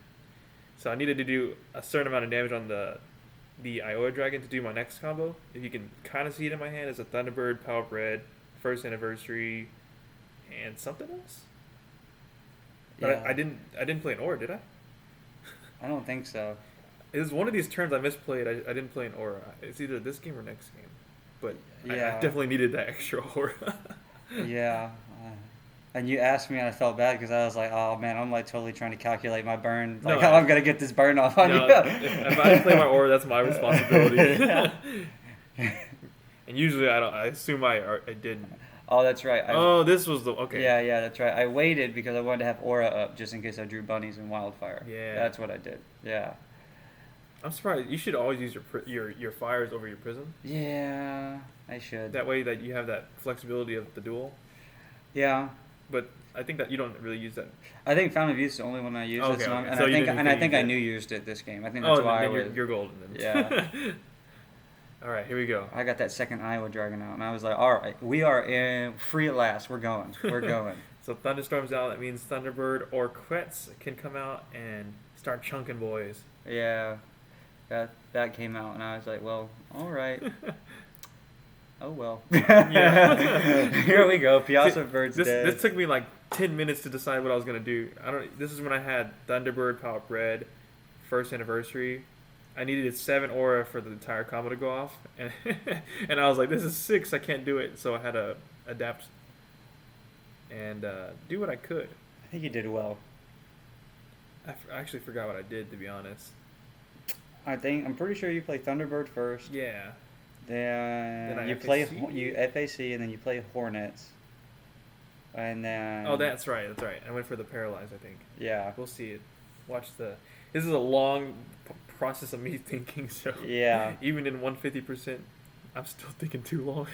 Speaker 3: So I needed to do a certain amount of damage on the Iowa Dragon to do my next combo. If you can kind of see it in my hand, it's a Thunderbird, Power Red, First Anniversary, and something else. But
Speaker 1: Yeah.
Speaker 3: I didn't play an Aura, did I?
Speaker 1: I don't think so.
Speaker 3: It was one of these turns I misplayed. I didn't play an Aura. It's either this game or next game. But I
Speaker 1: Yeah.
Speaker 3: definitely needed that extra Aura.
Speaker 1: Yeah. And you asked me and I felt bad because I was like, oh man, I'm totally trying to calculate my burn.
Speaker 3: No,
Speaker 1: how I'm going to get this burn off on
Speaker 3: No,
Speaker 1: you.
Speaker 3: if I play my Aura, that's my responsibility. And usually I assume I didn't.
Speaker 1: Oh, that's right.
Speaker 3: This was the okay.
Speaker 1: Yeah, that's right. I waited because I wanted to have Aura up just in case I drew bunnies and Wildfire.
Speaker 3: Yeah.
Speaker 1: That's what I did. Yeah.
Speaker 3: I'm surprised. You should always use your fires over your prism.
Speaker 1: Yeah, I should.
Speaker 3: That way that you have that flexibility of the duel.
Speaker 1: Yeah.
Speaker 3: But I think that you don't really use that.
Speaker 1: I think Fountain of Youth is the only one I use.
Speaker 3: Okay,
Speaker 1: So
Speaker 3: okay.
Speaker 1: and
Speaker 3: So
Speaker 1: I
Speaker 3: you
Speaker 1: think
Speaker 3: didn't
Speaker 1: I
Speaker 3: use
Speaker 1: think I
Speaker 3: it.
Speaker 1: knew used it this game. I think that's why I
Speaker 3: then
Speaker 1: was.
Speaker 3: you're golden then.
Speaker 1: Yeah.
Speaker 3: All right, here we go.
Speaker 1: I got that second Iowa Dragon out, and I was like, all right, we are free at last. We're going. We're going.
Speaker 3: So Thunderstorm's out. That means Thunderbird or Quetz can come out and start chunking boys.
Speaker 1: Yeah. That came out, and I was like, well, all right. Oh, well.
Speaker 3: Yeah.
Speaker 1: Here we go. Piazza Bird's dead.
Speaker 3: This took me like 10 minutes to decide what I was gonna do. This is when I had Thunderbird, Power Red, First Anniversary, I needed 7 aura for the entire combo to go off, and and I was like, this is 6, I can't do it. So I had to adapt and do what I could.
Speaker 1: I think you did well.
Speaker 3: I actually forgot what I did, to be honest.
Speaker 1: I'm pretty sure you play Thunderbird first.
Speaker 3: Yeah.
Speaker 1: Then
Speaker 3: I
Speaker 1: you
Speaker 3: FAC?
Speaker 1: play FAC, and then you play Hornets. And then...
Speaker 3: Oh, that's right. I went for the Paralyzed, I think.
Speaker 1: Yeah.
Speaker 3: We'll see it. This is a long process of me thinking, so...
Speaker 1: Yeah.
Speaker 3: Even in 150%, I'm still thinking too long.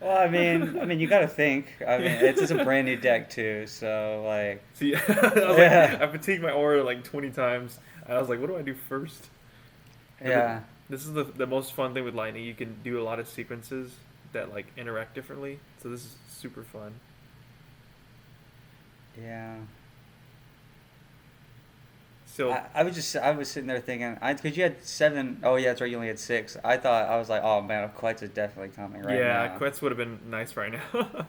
Speaker 1: Well, I mean, you gotta think. I mean, it's just a brand new deck, too, so, like...
Speaker 3: See, I fatigued my aura like 20 times. I was like, what do I do first?
Speaker 1: Yeah.
Speaker 3: This is the most fun thing with Lightning. You can do a lot of sequences that like interact differently. So this is super fun.
Speaker 1: Yeah.
Speaker 3: So
Speaker 1: I was sitting there thinking, because you had 7. Oh yeah, that's right. You only had 6. I was like, oh man, Quetz is definitely coming right now.
Speaker 3: yeah, Quetz would have been nice right now.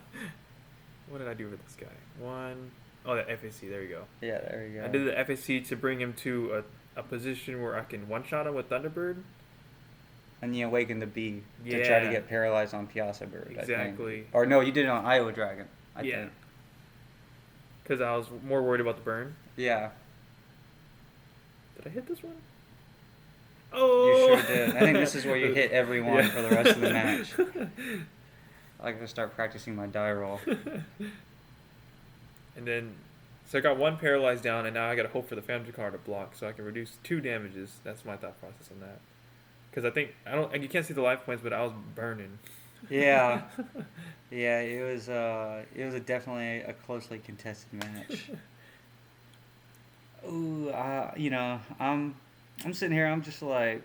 Speaker 3: What did I do with this guy? The FAC. There you go.
Speaker 1: Yeah, there you go.
Speaker 3: I did the FAC to bring him to a position where I can one-shot him with Thunderbird.
Speaker 1: And you awaken the bee to try to
Speaker 3: Yeah.
Speaker 1: get paralyzed on Piazza Bird. I
Speaker 3: Exactly.
Speaker 1: think. Or no, you did it on Iowa Dragon. I think.
Speaker 3: Because I was more worried about the burn.
Speaker 1: Yeah.
Speaker 3: Did I hit this one? Oh!
Speaker 1: You sure did. I think this is where you hit everyone
Speaker 3: Yeah.
Speaker 1: for the rest of the match. I gotta start practicing my die roll.
Speaker 3: And then, so I got 1 paralyzed down, and now I gotta hope for the Phantom card to block, so I can reduce 2 damages. That's my thought process on that. Because I think you can't see the life points, but I was burning.
Speaker 1: Yeah. Yeah, it was definitely a closely contested match. Ooh, I'm sitting here. I'm just like,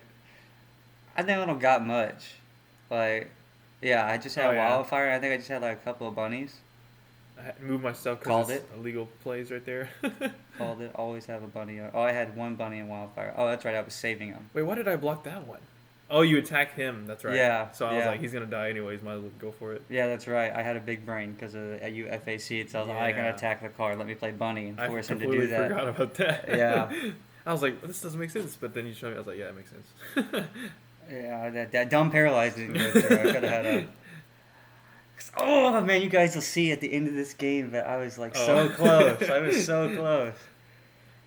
Speaker 1: I think I don't got much. Like, yeah, I just had Wildfire. I think I just had like a couple of bunnies.
Speaker 3: I had to move myself
Speaker 1: Called
Speaker 3: because it's illegal plays right there.
Speaker 1: Called it. Always have a bunny. Oh, I had 1 bunny in Wildfire. Oh, that's right. I was saving him.
Speaker 3: Wait, why did I block that one? Oh, you attack him. That's right.
Speaker 1: Yeah,
Speaker 3: So I was
Speaker 1: yeah.
Speaker 3: like, he's gonna die anyways. Might as well go for it.
Speaker 1: Yeah, that's right. I had a big brain because of you FAC. It tells I can
Speaker 3: Yeah.
Speaker 1: attack the card. Let me play bunny and
Speaker 3: I
Speaker 1: force him to
Speaker 3: completely
Speaker 1: do that.
Speaker 3: forgot about that.
Speaker 1: Yeah.
Speaker 3: I was like, this doesn't make sense. But then you showed me. I was like, yeah, it makes sense.
Speaker 1: Yeah, that dumb paralyzed didn't go through. I could have had a. Oh man, you guys will see at the end of this game that I was like so close. I was so close.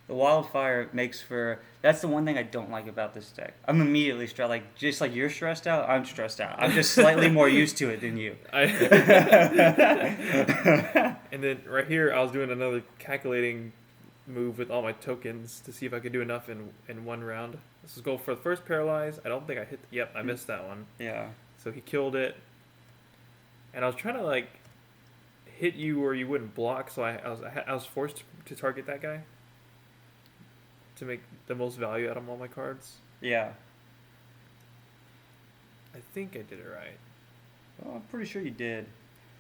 Speaker 1: The Wildfire makes for. That's the one thing I don't like about this deck. I'm immediately stressed. Like just like you're stressed out, I'm stressed out. I'm just slightly more used to it than you.
Speaker 3: And then right here, I was doing another calculating move with all my tokens to see if I could do enough in 1 round. Let's just go for the first paralyze. I don't think I hit. Yep, I missed that one.
Speaker 1: Yeah.
Speaker 3: So he killed it. And I was trying to like hit you where you wouldn't block, so I was forced to target that guy to make the most value out of all my cards.
Speaker 1: Yeah.
Speaker 3: I think I did it right.
Speaker 1: Well, I'm pretty sure you did.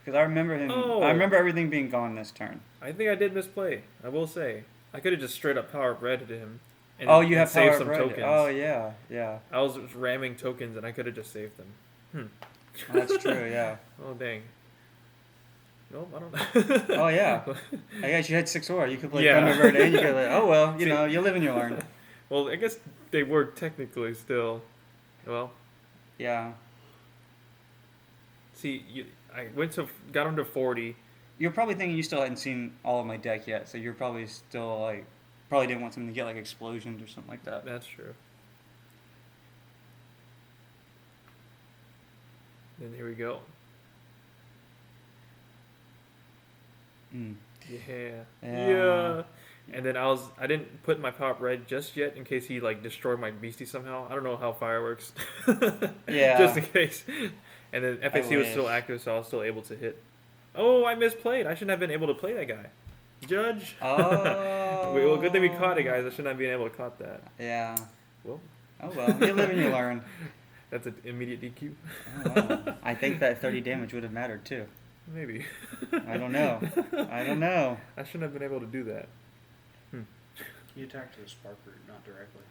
Speaker 1: Because I remember him.
Speaker 3: Oh.
Speaker 1: I remember everything being gone this turn.
Speaker 3: I think I did misplay. I will say I could have just straight up power up red to him. And,
Speaker 1: Oh, you
Speaker 3: and
Speaker 1: have
Speaker 3: saved
Speaker 1: power
Speaker 3: some
Speaker 1: red.
Speaker 3: tokens.
Speaker 1: Oh yeah, yeah.
Speaker 3: I was just ramming tokens and I could have just saved them.
Speaker 1: Oh, that's true. Yeah.
Speaker 3: Oh dang. Nope, I don't know.
Speaker 1: Oh yeah. I guess you had 6 aura. You could play
Speaker 3: Yeah.
Speaker 1: Thunderbird and you could like, oh well, you
Speaker 3: See-
Speaker 1: know, you live and you learn.
Speaker 3: Well, I guess they work technically still. Well,
Speaker 1: Yeah.
Speaker 3: see, I got him to 40.
Speaker 1: You're probably thinking you still hadn't seen all of my deck yet, so you're probably still like, probably didn't want something to get like explosions or something like that.
Speaker 3: That's true. Then here we go.
Speaker 1: Mm.
Speaker 3: Yeah.
Speaker 1: Yeah.
Speaker 3: And then I didn't put my pop red just yet in case he like destroyed my beastie somehow. I don't know how fire works.
Speaker 1: Yeah.
Speaker 3: Just in case. And then FAC was still
Speaker 1: wish.
Speaker 3: active, so I was still able to hit. Oh, I misplayed. I shouldn't have been able to play that guy. Judge.
Speaker 1: Oh.
Speaker 3: Well, good thing we caught it, guys. I shouldn't have been able to caught that.
Speaker 1: Yeah.
Speaker 3: Well,
Speaker 1: Oh well, you live and you learn.
Speaker 3: that's an immediate DQ.
Speaker 1: Oh, wow. I think that 30 damage would have mattered too.
Speaker 3: Maybe.
Speaker 1: I don't know. I don't know.
Speaker 3: I shouldn't have been able to do that.
Speaker 4: You attacked the spark root, not directly.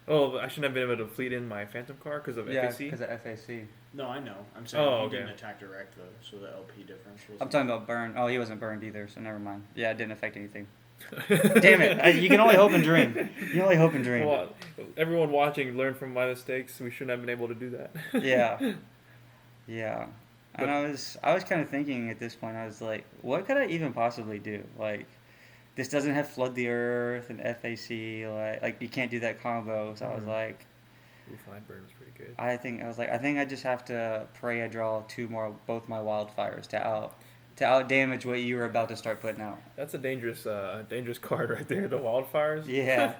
Speaker 3: Oh, I shouldn't have been able to fleet in my Phantom card because of
Speaker 1: Yeah,
Speaker 3: FAC.
Speaker 1: because of FAC.
Speaker 4: No, I know. I'm saying
Speaker 3: Oh,
Speaker 4: he
Speaker 3: okay.
Speaker 4: didn't attack direct though, so the LP difference was.
Speaker 1: I'm talking about burn. Oh, he wasn't burned either, so never mind. Yeah, it didn't affect anything. Damn it! You can only hope and dream. You can only hope and dream.
Speaker 3: Well, everyone watching learned from my mistakes. We shouldn't have been able to do that.
Speaker 1: Yeah. And I was kind of thinking at this point. I was like, what could I even possibly do? Like, this doesn't have flood the earth and FAC. Like you can't do that combo. So I was like,
Speaker 3: Fine burn was pretty good.
Speaker 1: I think I just have to pray I draw both my wildfires to out damage what you were about to start putting out.
Speaker 3: That's a dangerous card right there. The wildfires.
Speaker 1: Yeah,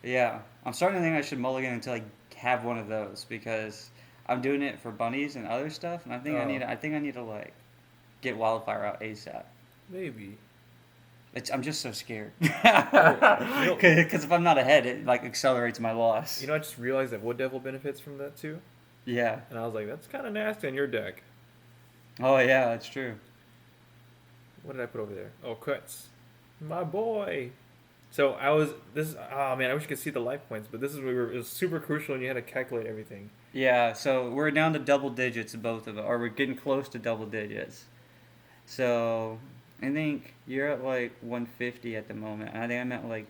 Speaker 1: yeah. I'm starting to think I should mulligan until I have one of those because I'm doing it for bunnies and other stuff, and I think I need to like get wildfire out ASAP.
Speaker 3: Maybe.
Speaker 1: I'm just so scared because if I'm not ahead, it like accelerates my loss.
Speaker 3: You know, I just realized that Wood Devil benefits from that too.
Speaker 1: Yeah.
Speaker 3: And I was like, that's kind of nasty on your deck.
Speaker 1: Oh yeah, that's true.
Speaker 3: What did I put over there? Oh, cuts. My boy. So I wish you could see the life points, but this is where it was super crucial and you had to calculate everything.
Speaker 1: Yeah, so we're down to double digits, both of us, or we're getting close to double digits. So I think you're at like 150 at the moment. I think I'm at like,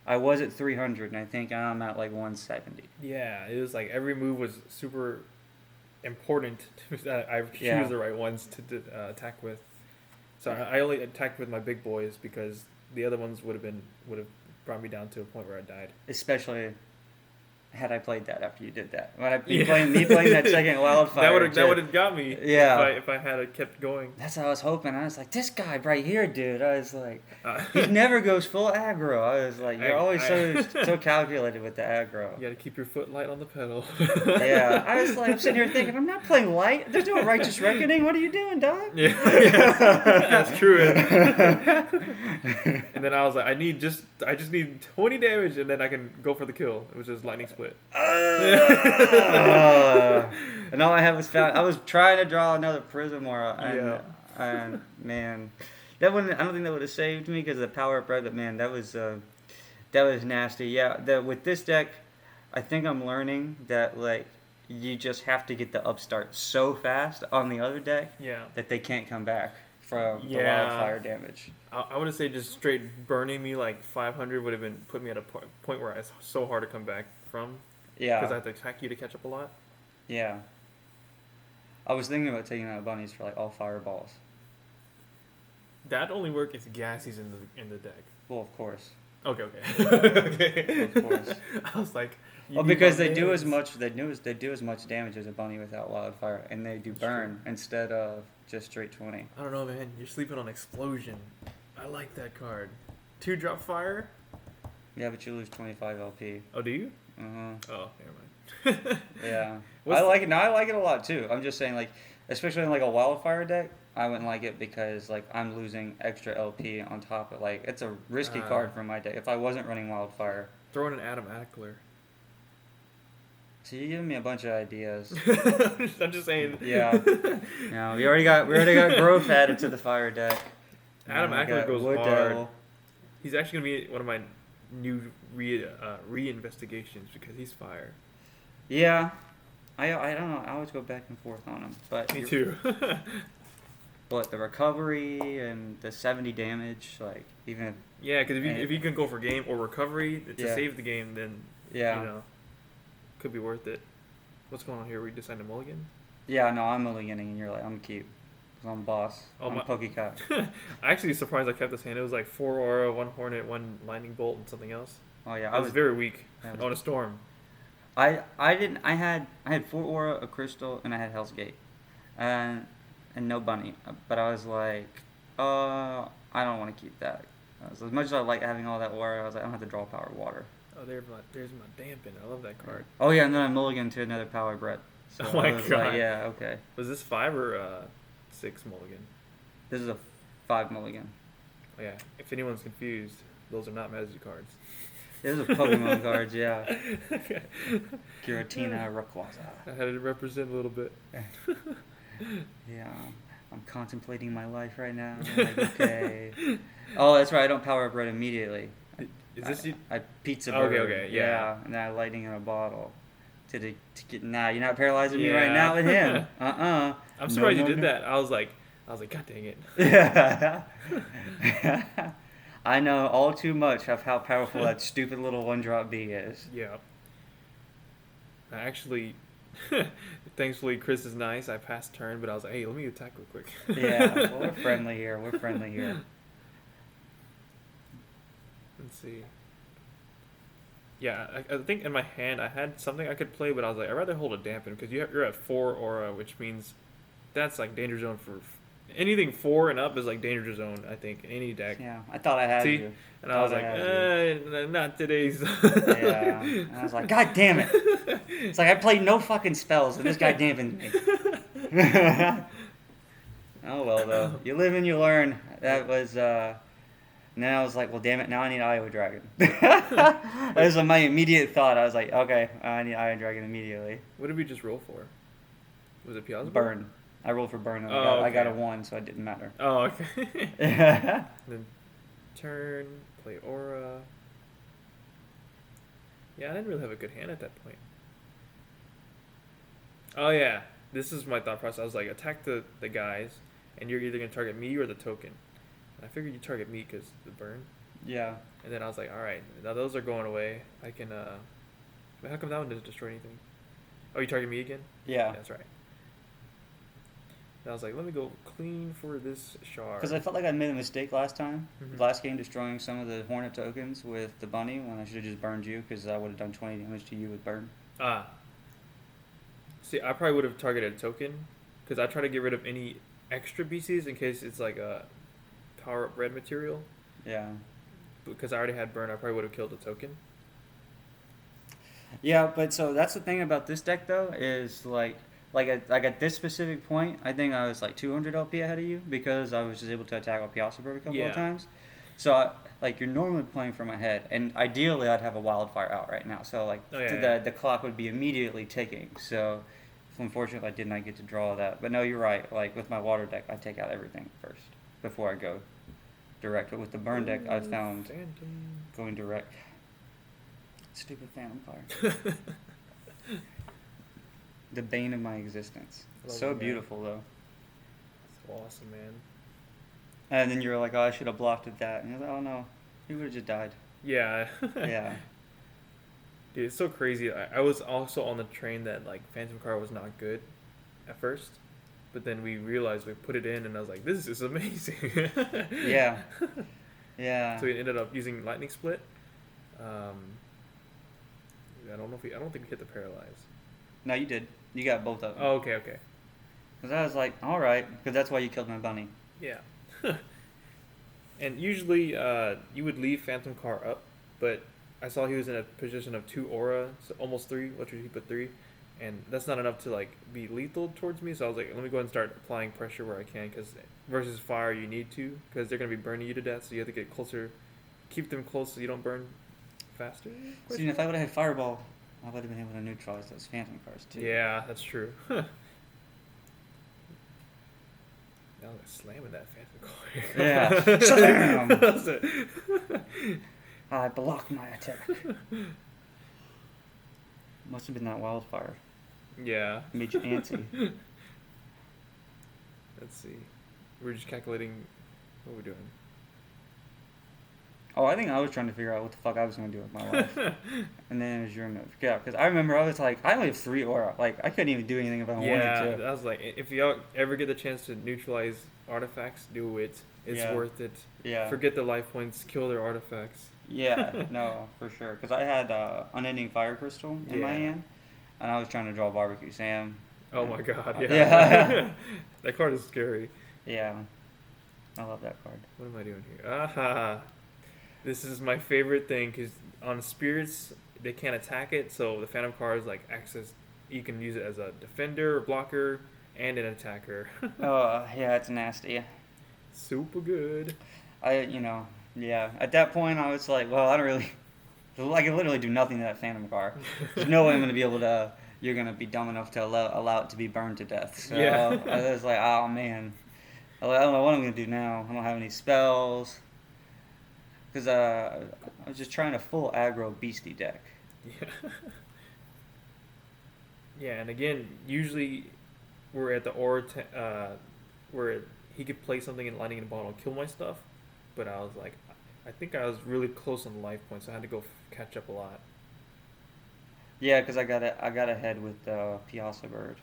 Speaker 1: I was at 300, and I think I'm at like 170.
Speaker 3: Yeah, it was like every move was super important that I choose the right ones to attack with. So I only attacked with my big boys because the other ones would have brought me down to a point where I died.
Speaker 1: Especially had I played that after you did that. Me playing that second wildfire.
Speaker 3: that would have got me.
Speaker 1: Yeah.
Speaker 3: If I had kept going.
Speaker 1: That's what I was hoping. I was like, this guy right here, dude. I was like, he never goes full aggro. I was like, you're always so calculated with the aggro.
Speaker 3: You got to keep your foot light on the pedal.
Speaker 1: Yeah. I was like, I'm sitting here thinking, I'm not playing light. There's no righteous reckoning. What are you doing, dog?
Speaker 3: Yeah. That's true. And then I was like, I just need 20 damage, and then I can go for the kill. It was just lightning split.
Speaker 1: And all I had was I was trying to draw another Prism Aura, and man, that wouldn't. I don't think that would have saved me because of the power up red. But man, that was nasty. Yeah, with this deck, I think I'm learning that like you just have to get the upstart so fast on the other deck that they can't come back from the wildfire damage.
Speaker 3: I would say just straight burning me like 500 would have been put me at a point where it's so hard to come back from.
Speaker 1: Yeah.
Speaker 3: Because I have to attack you to catch up a lot.
Speaker 1: Yeah. I was thinking about taking out bunnies for like all fireballs.
Speaker 3: That only work if Gassie's in the deck.
Speaker 1: Well, of course.
Speaker 3: Okay. Okay.
Speaker 1: Of course.
Speaker 3: I was like,
Speaker 1: because they do as much damage as a bunny without wildfire, and they do burn instead of just straight 20.
Speaker 3: I don't know, man. You're sleeping on Explosion. I like that card. 2-drop fire.
Speaker 1: Yeah, but you lose 25 LP.
Speaker 3: Oh, do you?
Speaker 1: Oh,
Speaker 3: never mind.
Speaker 1: Yeah. I like it. No, I like it a lot too. I'm just saying, like, especially in like a wildfire deck, I wouldn't like it because like I'm losing extra LP on top of like it's a risky card for my deck. If I wasn't running wildfire,
Speaker 3: throw in an Adam Ackler.
Speaker 1: So you're giving me a bunch of ideas.
Speaker 3: I'm just saying.
Speaker 1: Yeah. No, we already got growth added to the fire deck.
Speaker 3: Adam Ackler goes
Speaker 1: Wood
Speaker 3: hard.
Speaker 1: Devil.
Speaker 3: He's actually gonna be one of my new re-investigations because he's fire.
Speaker 1: Yeah. I don't know. I always go back and forth on him. But
Speaker 3: me too.
Speaker 1: But the recovery and the 70 damage, like even.
Speaker 3: Yeah, because if you can go for game or recovery to save the game, then you know, could be worth it. What's going on here? We decided to mulligan?
Speaker 1: Yeah, no, I'm mulliganing, and you're like, I'm cute. Because I'm boss. I'm Poke.Khai.
Speaker 3: I'm actually surprised I kept this hand. It was like 4 Aura, 1 Hornet, 1 Lightning Bolt, and something else.
Speaker 1: Oh yeah,
Speaker 3: I was very weak on a Storm.
Speaker 1: I had 4 Aura, a Crystal, and I had Hell's Gate, and no Bunny. But I was like, I don't want to keep that. As much as I like having all that Aura, I was like, I don't have to draw Power Water.
Speaker 3: Oh, there's my Dampen. I love that card.
Speaker 1: Oh yeah, and then I mulligan to another Power Breath. So
Speaker 3: oh my god.
Speaker 1: Like, yeah, okay.
Speaker 3: Was this 5 or 6 mulligan?
Speaker 1: This is a 5 mulligan.
Speaker 3: Oh yeah. If anyone's confused, those are not Magic cards.
Speaker 1: These are Pokemon cards, yeah. Giratina, Rayquaza.
Speaker 3: I had to represent a little bit.
Speaker 1: Yeah, I'm contemplating my life right now. Like, okay. Oh, that's right. I don't power up right immediately.
Speaker 3: Is this you?
Speaker 1: I pizza bird.
Speaker 3: Okay, yeah.
Speaker 1: And then I lightning in a bottle. To get now. You're not paralyzing me right now with him. I'm
Speaker 3: surprised you did that. I was like, God dang it.
Speaker 1: Yeah. I know all too much of how powerful that stupid little 1-drop B is.
Speaker 3: Yeah. I actually, thankfully, Chris is nice. I passed turn, but I was like, hey, let me attack real quick.
Speaker 1: Yeah, well, we're friendly here. We're friendly here.
Speaker 3: Let's see. Yeah, I think in my hand I had something I could play, but I was like, I'd rather hold a dampen because you're at 4 aura, which means that's like danger zone for anything 4 and up is like danger zone. I think any deck.
Speaker 1: Yeah, I thought I had
Speaker 3: See?
Speaker 1: you.
Speaker 3: And I was like, not today's.
Speaker 1: Yeah, and I was like, God damn it! It's like I played no fucking spells, and this guy dampened me. Oh well, though. You live and you learn. That was. And then I was like, well, damn it, now I need Iowa Dragon. That was my immediate thought. I was like, okay, I need Iowa Dragon immediately.
Speaker 3: What did we just roll for? Was it Piazza?
Speaker 1: Burn. I rolled for burn, and
Speaker 3: Oh,
Speaker 1: I got a
Speaker 3: okay.
Speaker 1: 1, so it didn't matter.
Speaker 3: Oh, okay.
Speaker 1: Yeah.
Speaker 3: Then turn, play aura. Yeah, I didn't really have a good hand at that point. Oh yeah, this is my thought process. I was like, attack the guys, and you're either gonna target me or the token. And I figured you target me because the burn.
Speaker 1: Yeah.
Speaker 3: And then I was like, all right, now those are going away. I can. But how come that one doesn't destroy anything? Oh, you target me again?
Speaker 1: Yeah.
Speaker 3: That's right. And I was like, let me go clean for this shard.
Speaker 1: Because I felt like I made a mistake last time.
Speaker 3: Mhm.
Speaker 1: Last game, destroying some of the Hornet tokens with the bunny when I should have just burned you because I would have done 20 damage to you with burn.
Speaker 3: Ah. See, I probably would have targeted a token because I try to get rid of any extra BCs in case it's like a power up red material.
Speaker 1: Yeah.
Speaker 3: Because I already had burn, I probably would have killed a token.
Speaker 1: Yeah, but so that's the thing about this deck though is like at this specific point, I think I was like 200 LP ahead of you because I was just able to attack with Piazza Bird a couple
Speaker 3: Yeah.
Speaker 1: of times. So like you're normally playing from ahead, and ideally I'd have a wildfire out right now. So like
Speaker 3: Oh, yeah,
Speaker 1: the clock would be immediately ticking. So unfortunately I did not get to draw that. But no, you're right. Like with my water deck, I take out everything first before I go direct. But with the burn deck, I found
Speaker 3: Phantom.
Speaker 1: going direct. Stupid Phantom card. The bane of my existence.
Speaker 3: I love
Speaker 1: So
Speaker 3: it, man.
Speaker 1: beautiful though.
Speaker 3: That's awesome, man.
Speaker 1: And then you're like, oh, I should have blocked at that. And you're like, oh no, he would have just died.
Speaker 3: Yeah.
Speaker 1: Yeah.
Speaker 3: Dude, it's so crazy. I was also on the train that like Phantom Card was not good at first, but then we realized we put it in, and I was like, this is amazing.
Speaker 1: Yeah. Yeah.
Speaker 3: So we ended up using Lightning Split. I don't think we hit the paralyze.
Speaker 1: No, you did. You got both of them.
Speaker 3: Oh, okay.
Speaker 1: Because I was like, all right, because that's why you killed my bunny.
Speaker 3: Yeah. And usually you would leave Phantom Car up, but I saw he was in a position of 2 aura, so almost 3, literally he put 3, and that's not enough to like be lethal towards me, so I was like, let me go ahead and start applying pressure where I can, because versus fire you need to, because they're going to be burning you to death, so you have to get closer, keep them close so you don't burn faster.
Speaker 1: See, if I would have had Fireball, I would have been able to neutralize those Phantom cards too.
Speaker 3: Yeah, that's true. Now I'm slamming that Phantom Car.
Speaker 1: Yeah. Slam!
Speaker 3: That's it.
Speaker 1: I block my attack. Must have been that wildfire.
Speaker 3: Yeah.
Speaker 1: Made you antsy.
Speaker 3: Let's see. We're just calculating what we're doing.
Speaker 1: Oh, I think I was trying to figure out what the fuck I was going to do with my life. And then it was your move. Yeah, because I remember I was like, I only have 3 aura. Like, I couldn't even do anything if I
Speaker 3: Yeah,
Speaker 1: wanted to.
Speaker 3: I was like, if y'all ever get the chance to neutralize artifacts, do it. It's
Speaker 1: Yeah.
Speaker 3: worth it.
Speaker 1: Yeah.
Speaker 3: Forget the life points, kill their artifacts.
Speaker 1: Yeah, no, for sure. Because I had Unending Fire Crystal in my
Speaker 3: Yeah.
Speaker 1: hand, and I was trying to draw Barbecue Sam.
Speaker 3: Oh my god, yeah.
Speaker 1: Yeah.
Speaker 3: That card is scary.
Speaker 1: Yeah. I love that card.
Speaker 3: What am I doing here? Aha! This is my favorite thing, because on spirits, they can't attack it, so the Phantom card is like access. You can use it as a defender, blocker, and an attacker.
Speaker 1: Oh, yeah, it's nasty.
Speaker 3: Super good.
Speaker 1: Yeah. At that point, I was like, well, I can literally do nothing to that Phantom car. There's no way I'm going to be able to, you're going to be dumb enough to allow it to be burned to death. So
Speaker 3: Yeah.
Speaker 1: I was like, oh, man. I don't know what I'm going to do now. I don't have any spells. Because I was just trying to full aggro beastie deck.
Speaker 3: Yeah. Yeah, and again, usually we're at the aura where he could play something in lightning in a bottle and kill my stuff, but I was like, I think I was really close on life points. So I had to go catch up a lot.
Speaker 1: Yeah, because I got ahead with Piazza Bird.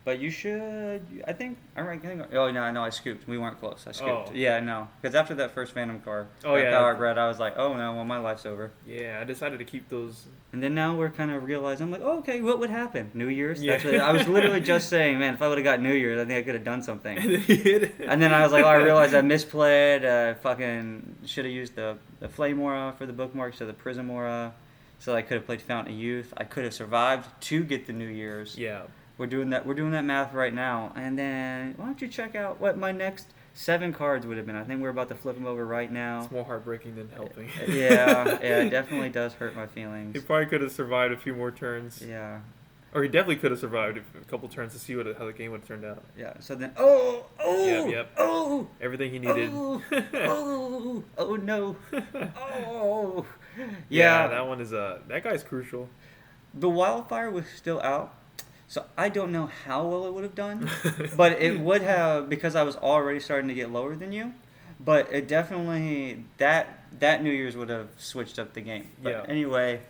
Speaker 1: But you should. I think. All right. Oh no, I scooped. We weren't close. I scooped.
Speaker 3: Oh.
Speaker 1: Yeah, no. Because after that first Phantom car,
Speaker 3: Oh, yeah.
Speaker 1: Power Bread, I was like, oh no, well my life's over.
Speaker 3: Yeah, I decided to keep those.
Speaker 1: And then now we're kind of realizing, I'm like, oh, okay, what would happen? New Year's?
Speaker 3: Yeah.
Speaker 1: That's what, I was literally just saying, man, if I would have got New Year's, I think I could have done something.
Speaker 3: And then he hit it.
Speaker 1: And then I was like, oh, I realized I misplayed. Fucking should have used the Flame Aura for the bookmark, so the Prism Aura. So I could have played Fountain of Youth. I could have survived to get the New Year's.
Speaker 3: Yeah.
Speaker 1: We're doing that math right now. And then why don't you check out what my next 7 cards would have been? I think we're about to flip them over right now.
Speaker 3: It's more heartbreaking than helping.
Speaker 1: Yeah, it definitely does hurt my feelings.
Speaker 3: He probably could have survived a few more turns.
Speaker 1: Yeah.
Speaker 3: Or he definitely could have survived a couple turns to see how the game would have turned out.
Speaker 1: Yeah. So then,
Speaker 3: Yep.
Speaker 1: oh,
Speaker 3: Everything he needed.
Speaker 1: oh no, oh.
Speaker 3: Yeah, that one is that guy's crucial.
Speaker 1: The wildfire was still out, so I don't know how well it would have done, but it would have because I was already starting to get lower than you. But it definitely that New Year's would have switched up the game. But
Speaker 3: Yeah.
Speaker 1: anyway,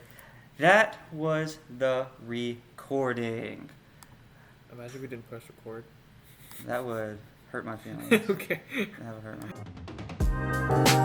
Speaker 1: that was the recording.
Speaker 3: Imagine we didn't press record.
Speaker 1: That would hurt my feelings.
Speaker 3: Okay.
Speaker 1: That would hurt my.